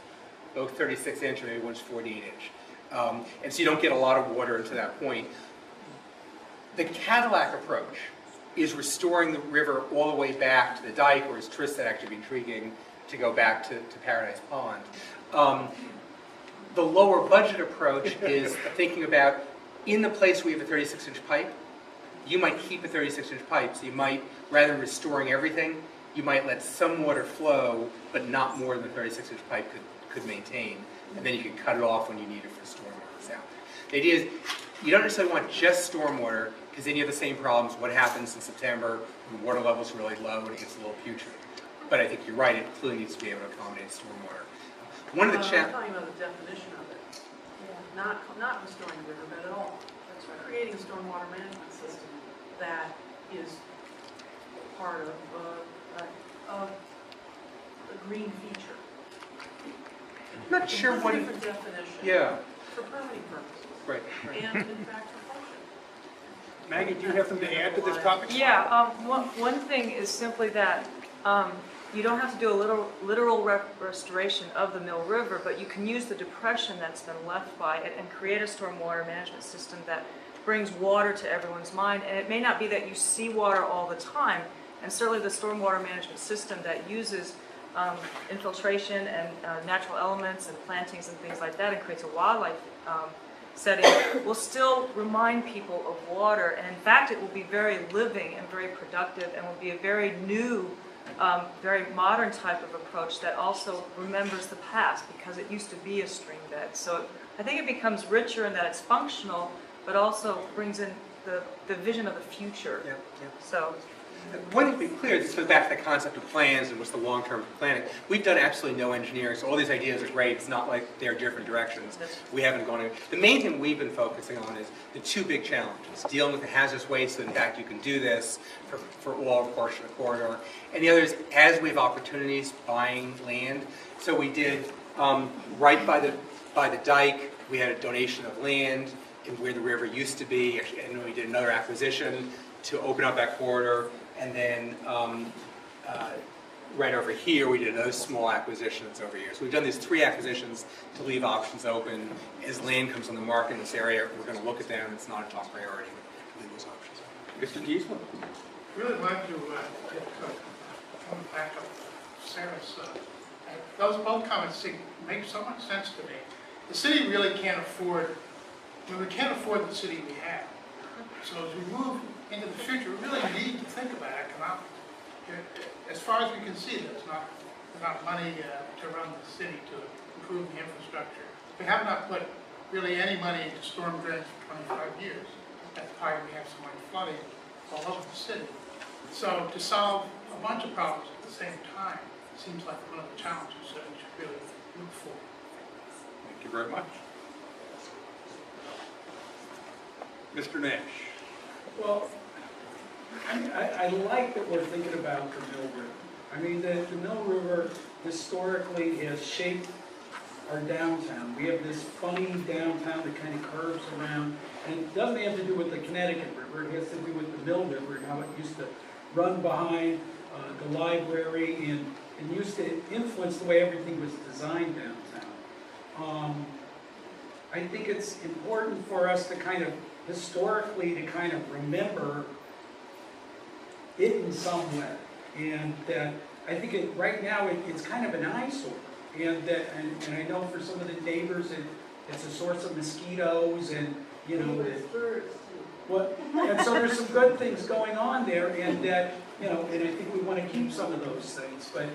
both 36-inch and maybe one's 48-inch. And so you don't get a lot of water until that point. The Cadillac approach is restoring the river all the way back to the dike, or as Tris said, actually intriguing, to go back to Paradise Pond. The lower budget approach is thinking about, in the place we have a 36-inch pipe, you might keep a 36-inch pipe. So you might, rather than restoring everything, you might let some water flow, but not more than the 36-inch pipe could maintain. And then you can cut it off when you need it for stormwater that's out there. The idea is, you don't necessarily want just stormwater, because then you have the same problems. What happens in September when the water level's really low and it gets a little putrid? But I think you're right, it clearly needs to be able to accommodate stormwater. One of the I'm talking about the definition of it. Not restoring the riverbed at all. That's right. Creating a stormwater management system that is part of a green feature. I'm not sure what. Different definition. Yeah. For permitting purposes. Right. And in fact for function. Maggie, do you have something to add to this topic? Yeah, one thing is simply that you don't have to do a literal restoration of the Mill River, but you can use the depression that's been left by it and create a stormwater management system that brings water to everyone's mind. And it may not be that you see water all the time, and certainly the stormwater management system that uses infiltration and natural elements and plantings and things like that and creates a wildlife setting will still remind people of water. And in fact, it will be very living and very productive and will be a very new, very modern type of approach that also remembers the past, because it used to be a stream bed. So I think it becomes richer in that it's functional, but also brings in the vision of the future. Yep, yep. So, one thing to be clear, this goes back to the concept of plans and what's the long-term planning. We've done absolutely no engineering, so all these ideas are great. It's not like they're different directions. We haven't gone in. The main thing we've been focusing on is the two big challenges: dealing with the hazardous waste, so in fact you can do this for all portion of the corridor, and the other is as we have opportunities buying land. So we did right by the dike. We had a donation of land in where the river used to be, and then we did another acquisition to open up that corridor. And then right over here, we did another small acquisition that's over here. So we've done these 3 acquisitions to leave options open. As land comes on the market in this area, we're going to look at them. It's not a top priority to leave those options open. Mr. Giesman? Really like to get come back up Sarah's. Those both comments make so much sense to me. The city really can't afford, we can't afford the city we have. So as we move into the future, we really need to think about economics. As far as we can see, there's not money to run the city to improve the infrastructure. We have not put really any money into storm drains for 25 years. That's why we have so much flooding all over the city. So to solve a bunch of problems at the same time seems like one of the challenges that we should really look for. Thank you very much. Mr. Nash? Well, I like that we're thinking about the Mill River. I mean, the Mill River historically has shaped our downtown. We have this funny downtown that kind of curves around, and it doesn't have to do with the Connecticut River. It has to do with the Mill River and how it used to run behind the library and used to influence the way everything was designed downtown. I think it's important for us to kind of historically to kind of remember it in some way, and that I think right now it's kind of an eyesore, and I know for some of the neighbors it's a source of mosquitoes, and you know and so there's some good things going on there, and that and I think we want to keep some of those things, but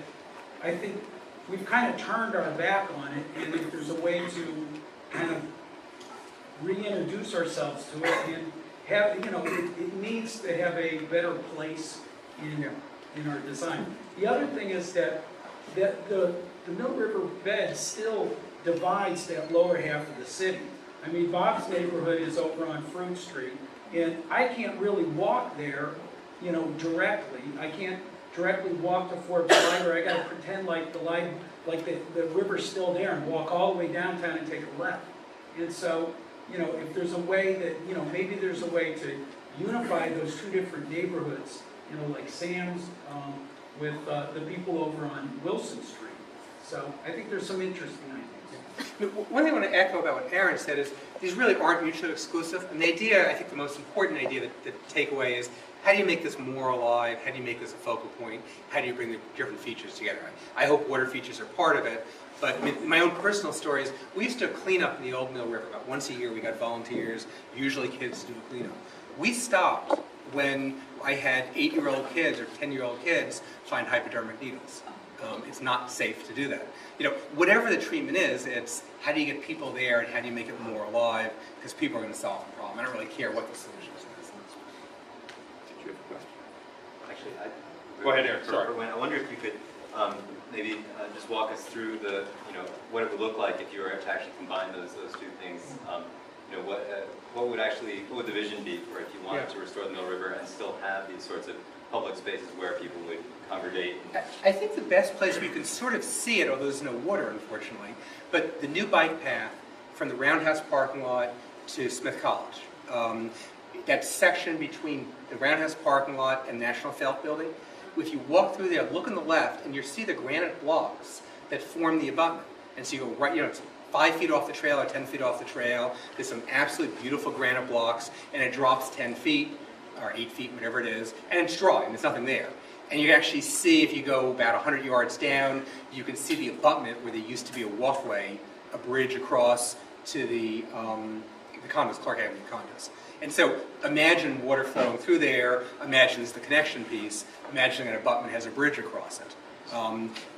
I think we've kind of turned our back on it, and if there's a way to kind of reintroduce ourselves to it and have, it needs to have a better place in our design. The other thing is that the Mill River bed still divides that lower half of the city. I mean, Bob's neighborhood is over on Fruit Street, and I can't really walk there, directly. I can't directly walk to Forbes Library. I got to pretend like the river's still there and walk all the way downtown and take a left. And so, if there's a way that, maybe there's a way to unify those 2 different neighborhoods, like Sam's with the people over on Wilson Street. So I think there's some interesting ideas. One thing I want to echo about what Aaron said is these really aren't mutually exclusive. And the idea, I think the most important idea that takeaway is, how do you make this more alive? How do you make this a focal point? How do you bring the different features together? I hope water features are part of it. But my own personal story is, we used to clean up in the old Mill River. About once a year, we got volunteers, usually kids, to do a cleanup. We stopped when I had 8-year-old kids or 10-year-old kids find hypodermic needles. It's not safe to do that. Whatever the treatment is, it's how do you get people there and how do you make it more alive? Because people are going to solve the problem. I don't really care what the solution is. Did you have a question? Actually, Go ahead, Aaron. Sorry. I wonder if you could maybe just walk us through what it would look like if you were to actually combine those 2 things. What would the vision be for if you wanted to restore the Mill River and still have these sorts of public spaces where people would congregate? I think the best place where you can sort of see it, although there's no water, unfortunately, but the new bike path from the Roundhouse parking lot to Smith College. That section between the Roundhouse parking lot and National Felt Building, if you walk through there, look on the left, and you see the granite blocks that form the abutment. And so you go right, it's 5 feet off the trail or 10 feet off the trail. There's some absolutely beautiful granite blocks, and it drops 10 feet or 8 feet, whatever it is, and it's dry, and there's nothing there. And you can actually see, if you go about 100 yards down, you can see the abutment where there used to be a walkway, a bridge across to the condos, Clark Avenue condos. And so imagine water flowing through there, imagine the connection piece, imagine an abutment has a bridge across it.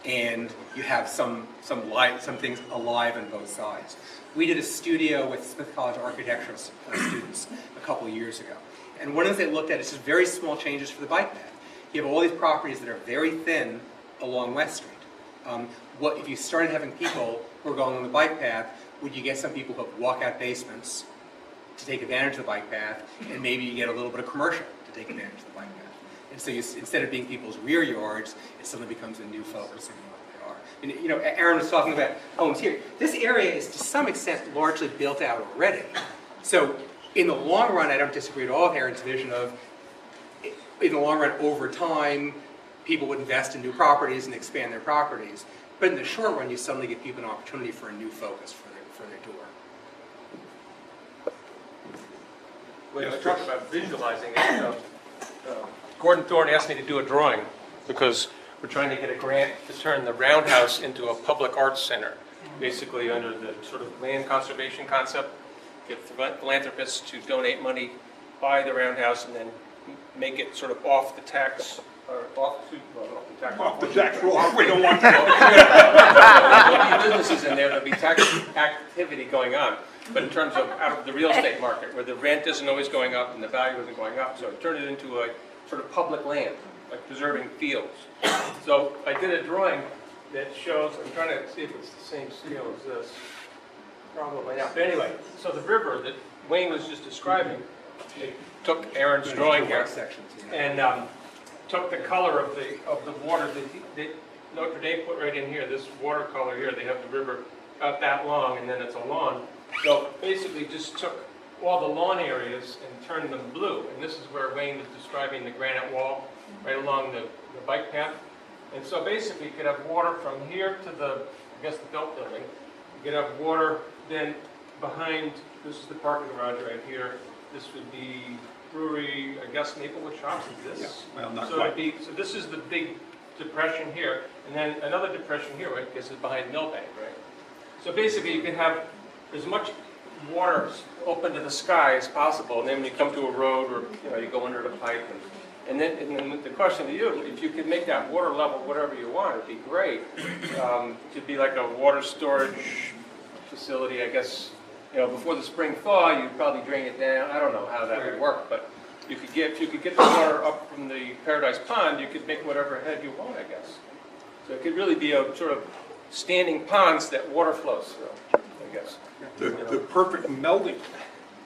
And you have some things alive on both sides. We did a studio with Smith College architectural students a couple of years ago. And one of the things they looked at is just very small changes for the bike path. You have all these properties that are very thin along West Street. What if you started having people who are going on the bike path, would you get some people who have walkout basements to take advantage of the bike path, and maybe you get a little bit of commercial to take advantage of the bike path. And so instead of being people's rear yards, it suddenly becomes a new focus on what they are. And, you know, Aaron was talking about homes here. This area is to some extent largely built out already. So in the long run, I don't disagree at all with Aaron's vision of, in the long run, over time, people would invest in new properties and expand their properties. But in the short run, you suddenly give people an opportunity for a new focus for their door. When I talk about visualizing it, Gordon Thorne asked me to do a drawing because we're trying to get a grant to turn the Roundhouse into a public arts center, basically under the sort of land conservation concept, get philanthropists to donate money, buy the Roundhouse, and then make it sort of off the tax, or off the tax roll. We don't want there'll be businesses in there, there'll be tax activity going on. But in terms of out of the real estate market, where the rent isn't always going up and the value isn't going up, so turn it into a sort of public land, like preserving fields. So I did a drawing that shows, I'm trying to see if it's the same scale as this. Probably not. But anyway, so the river that Wayne was just describing, they took Aaron's drawing here and took the color of the water that Notre Dame put right in here, this watercolor here. They have the river about that long, and then it's a lawn. So basically just took all the lawn areas and turned them blue. And this is where Wayne was describing the granite wall right along the bike path. And so basically you could have water from here to the, I guess, the Belt Building. You could have water then behind, this is the parking garage right here. This would be brewery, I guess Maplewood Shops is this. Yeah, well, not so quite. So this is the big depression here. And then another depression here, right, because it's behind Millbank, right? So basically you can have as much water open to the sky as possible, and then when you come to a road or you go under the pipe, and then the question to you, if you could make that water level whatever you want, it'd be great. It could be like a water storage facility, I guess. Before the spring thaw, you'd probably drain it down. I don't know how that would work, but if you could get the water up from the Paradise Pond, you could make whatever head you want, I guess. So it could really be a sort of standing ponds that water flows through, I guess. The perfect melding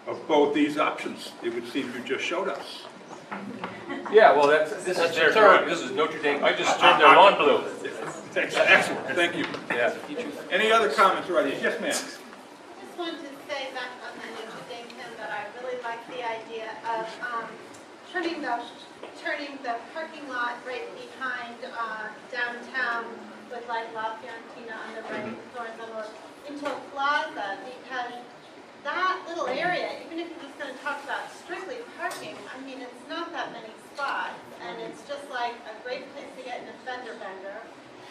of both these options, it would seem you just showed us. Yeah, well, this is their drawing. This is Notre Dame. I just turned their lawn blue. Excellent, thank you. Yeah. Any other comments or ideas? Yes, ma'am. I just wanted to say back on the Notre Dame thing that I really like the idea of turning the parking lot right behind downtown with like La Fiorentina on the right and Thorns on the left into a plaza, because that little area, even if you're just going to talk about strictly parking, I mean, it's not that many spots, and it's just like a great place to get an offender bender.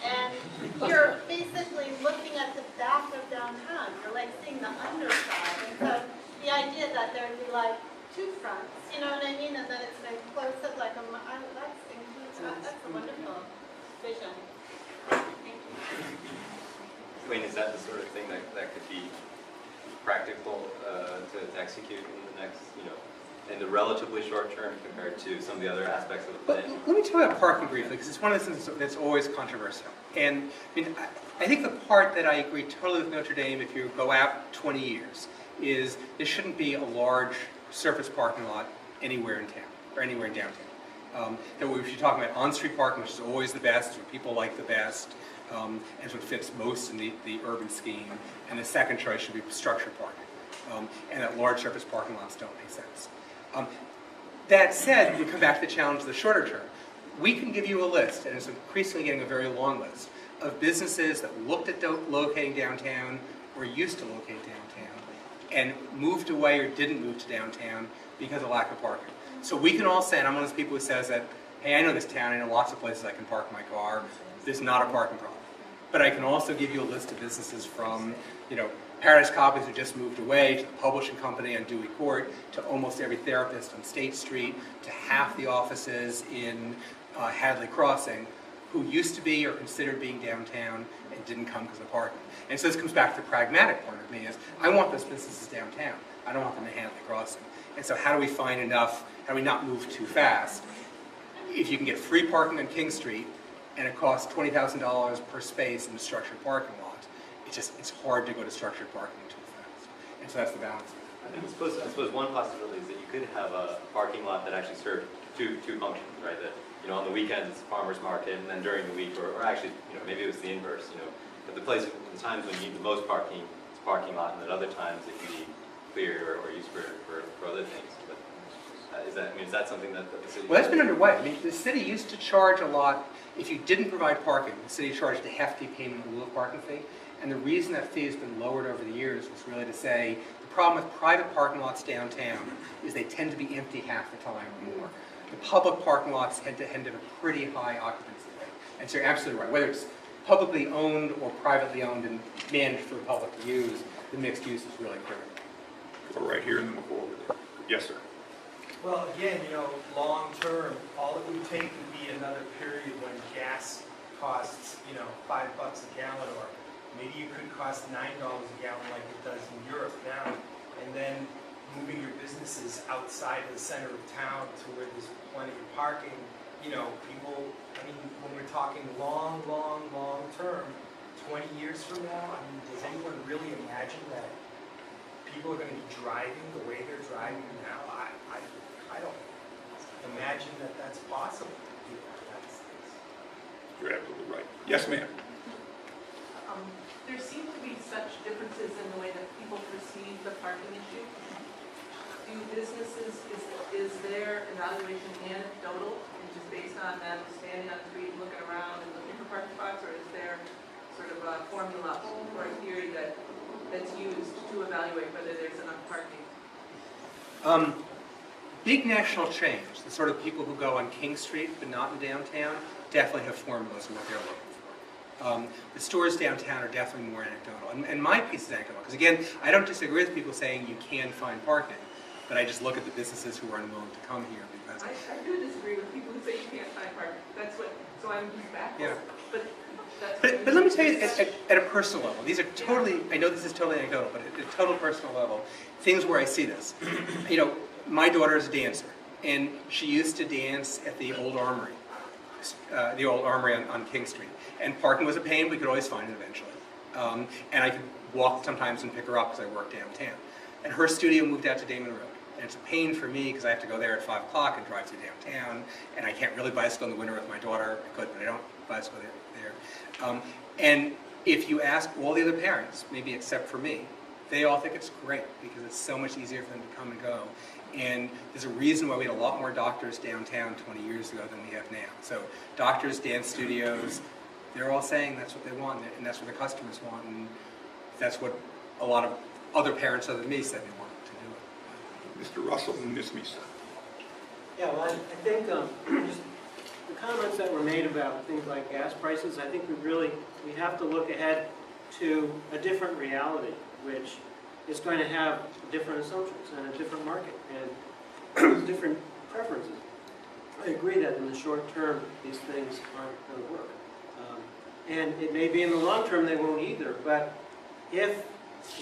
And you're basically looking at the back of downtown. You're like seeing the underside. And so the idea that there'd be like two fronts, you know what I mean? And then it's been close up like that's a wonderful vision. Thank you. Wayne, is that the sort of thing that could be practical to execute in the next, in the relatively short term compared to some of the other aspects of the plan? Let me talk about parking briefly, because it's one of the things that's always controversial. And I think the part that I agree totally with Notre Dame, if you go out 20 years, is there shouldn't be a large surface parking lot anywhere in town, or anywhere in downtown. That we should talk about on-street parking, which is always the best, what people like the best, and what fits most in the urban scheme. And the second choice should be structured parking. And that large surface parking lots don't make sense. That said, we come back to the challenge of the shorter term. We can give you a list, and it's increasingly getting a very long list, of businesses that looked at locating downtown or used to locate downtown and moved away or didn't move to downtown because of lack of parking. So we can all say, and I'm one of those people who says that, hey, I know this town, I know lots of places I can park my car. There's not a parking problem. But I can also give you a list of businesses from, Paradise Copies who just moved away, to the publishing company on Dewey Court, to almost every therapist on State Street, to half the offices in Hadley Crossing, who used to be or considered being downtown and didn't come because of parking. And so this comes back to the pragmatic part of me is, I want those businesses downtown. I don't want them in Hadley Crossing. And so how do we find enough, how do we not move too fast? If you can get free parking on King Street, and it costs $20,000 per space in a structured parking lot, it's hard to go to structured parking too fast. And so that's the balance. I suppose one possibility is that you could have a parking lot that actually served two functions, right? That, you know, on the weekends it's farmer's market, and then during the week, or actually, you know, maybe it was the inverse, you know, but the times when you need the most parking, it's a parking lot, and at other times it can be cleared or used for other things. But is that something that the city? Well, that's been underway. I mean, the city used to charge a lot. If you didn't provide parking, the city charged a hefty payment in lieu of parking fee. And the reason that fee has been lowered over the years was really to say the problem with private parking lots downtown is they tend to be empty half the time or more. The public parking lots tend to have a pretty high occupancy rate. And so you're absolutely right. Whether it's publicly owned or privately owned and managed for public use, the mixed use is really critical. Go right here and then we'll go over there. Yes, sir. Well, again, you know, long term, all it would take would be another period when gas costs, you know, $5 a gallon, or maybe it could cost $9 a gallon like it does in Europe now, and then moving your businesses outside of the center of town to where there's plenty of parking. You know, people, I mean, when we're talking long term, 20 years from now, I mean, does anyone really imagine that people are going to be driving the way they're driving now? I don't imagine that that's possible. You're absolutely right. Yes, ma'am. There seem to be such differences in the way that people perceive the parking issue. Do businesses, is their evaluation anecdotal and just based on them standing on the street, looking around and looking for parking spots, or is there sort of a formula or a theory that's used to evaluate whether there's enough parking? Big national change, the sort of people who go on King Street but not in downtown, definitely have formulas of what they're looking for. The stores downtown are definitely more anecdotal. And my piece is anecdotal, because again, I don't disagree with people saying you can find parking, but I just look at the businesses who are unwilling to come here because... I do disagree with people who say you can't find parking. That's what, so I'm just baffled. Yeah. But let me tell you, at a personal level, these are totally, I know this is totally anecdotal, but at a total personal level, things where I see this. You know, my daughter is a dancer, and she used to dance at the old armory on King Street. And parking was a pain, we could always find it eventually. And I could walk sometimes and pick her up because I worked downtown. And her studio moved out to Damon Road. And it's a pain for me because I have to go there at 5 o'clock and drive through downtown, and I can't really bicycle in the winter with my daughter. I could, but I don't bicycle there. And if you ask all the other parents, maybe except for me, they all think it's great because it's so much easier for them to come and go. And there's a reason why we had a lot more doctors downtown 20 years ago than we have now. So doctors, dance studios, they're all saying that's what they want, and that's what the customers want, and that's what a lot of other parents other than me said they wanted to do it. Mr. Russell and Ms. Misa. Yeah, well, I think just the comments that were made about things like gas prices, I think we have to look ahead to a different reality, which is going to have different assumptions and a different market and different preferences. I agree that in the short term, these things aren't going to work. And it may be in the long term they won't either, but if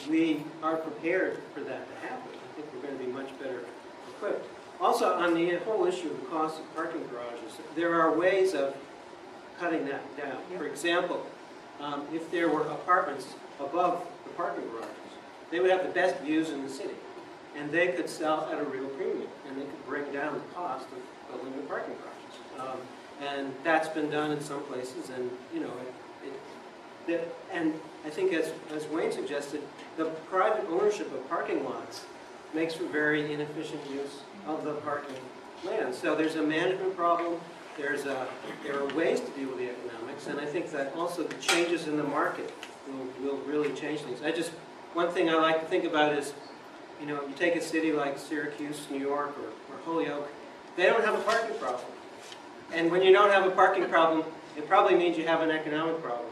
we are prepared for that to happen, I think we're going to be much better equipped. Also, on the whole issue of the cost of parking garages, there are ways of cutting that down. For example, if there were apartments above the parking garages, they would have the best views in the city, and they could sell at a real premium, and they could break down the cost of building the parking garages. And that's been done in some places, and you know, and I think as Wayne suggested, the private ownership of parking lots makes for very inefficient use of the parking land. So there's a management problem. There are ways to deal with the economics, and I think that also the changes in the market will really change things. One thing I like to think about is, you know, you take a city like Syracuse, New York, or Holyoke, they don't have a parking problem. And when you don't have a parking problem, it probably means you have an economic problem.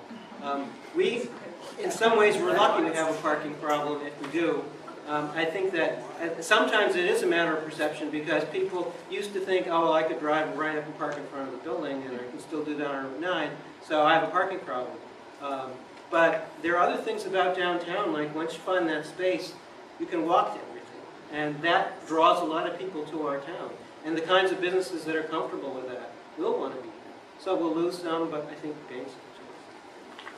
In some ways, we're lucky to have a parking problem if we do. I think that sometimes it is a matter of perception because people used to think, oh, well, I could drive right up and park in front of the building and I can still do that on Route 9, so I have a parking problem. But there are other things about downtown, like once you find that space, you can walk to everything. And that draws a lot of people to our town. And the kinds of businesses that are comfortable with that will want to be here. So we'll lose some, but I think gain some too.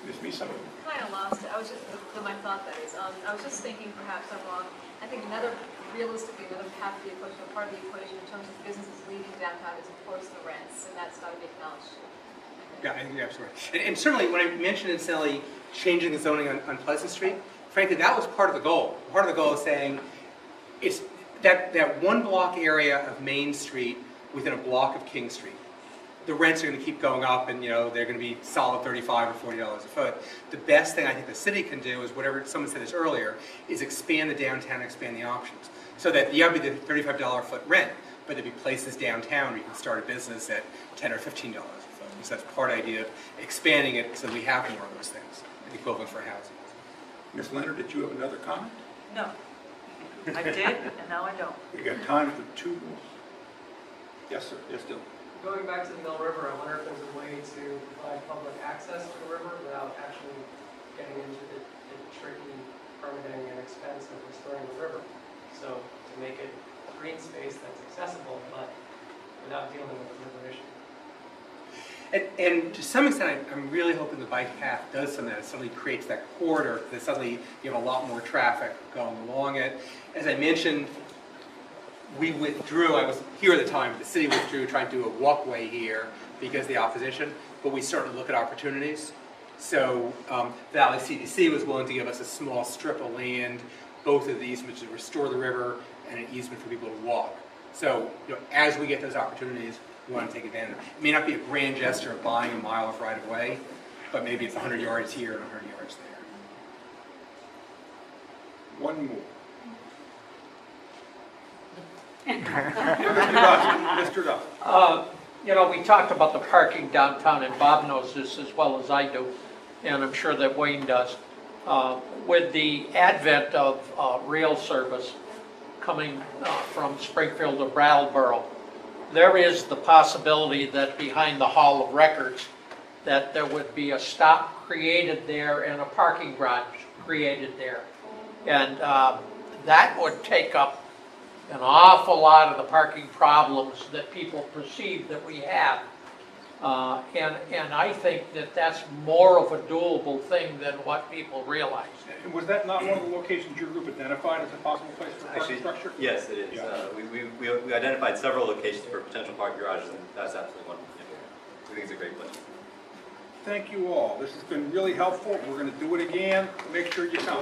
Ms. Misa. Kind of lost it. I was just, my thought that is, I was just thinking, perhaps I'm wrong. I think realistically, another half of the equation, or part of the equation in terms of businesses leaving downtown is, of course, the rents, and that's got to be acknowledged. Yeah, I think you're absolutely right. And certainly, when I mentioned incidentally changing the zoning on Pleasant Street, frankly, that was part of the goal. Part of the goal is saying it's that one block area of Main Street within a block of King Street. The rents are going to keep going up, and they're going to be solid $35 or $40 a foot. The best thing I think the city can do is whatever someone said this earlier, is expand the downtown, expand the options, so that you have the $35 a foot rent, but there'd be places downtown where you can start a business at $10 or $15 a foot. So that's part of the idea of expanding it so that we have more of those things, the equivalent for housing. Ms. Leonard, did you have another comment? No. I did, and now I don't. We got time for 2 more. Yes, sir. Yes, Dylan. Going back to the Mill River, I wonder if there's a way to provide public access to the river without actually getting into the tricky permitting and expense of restoring the river. So to make it a green space that's accessible, but without dealing with the river issue. And to some extent, I'm really hoping the bike path does some of that. It suddenly creates that corridor that suddenly you have a lot more traffic going along it. As I mentioned, we withdrew, I was here at the time, the city withdrew trying to do a walkway here because of the opposition, but we started to look at opportunities. So Valley CDC was willing to give us a small strip of land, both of these, which is restore the river and an easement for people to walk. So as we get those opportunities, we want to take advantage of it. It may not be a grand gesture of buying a mile of right of way, but maybe it's 100 yards here and 100 yards there. One more. Mr. Duff. We talked about the parking downtown, and Bob knows this as well as I do, and I'm sure that Wayne does. With the advent of rail service coming from Springfield to Brattleboro, there is the possibility that behind the Hall of Records that there would be a stop created there and a parking garage created there. And that would take up an awful lot of the parking problems that people perceive that we have. And I think that that's more of a doable thing than what people realize. And was that not one of the locations your group identified as a possible place for parking structure? Yes, it is. Yeah. We identified several locations for potential parking garages, and that's absolutely one. We think it's a great place. Thank you all. This has been really helpful. We're going to do it again. Make sure you come.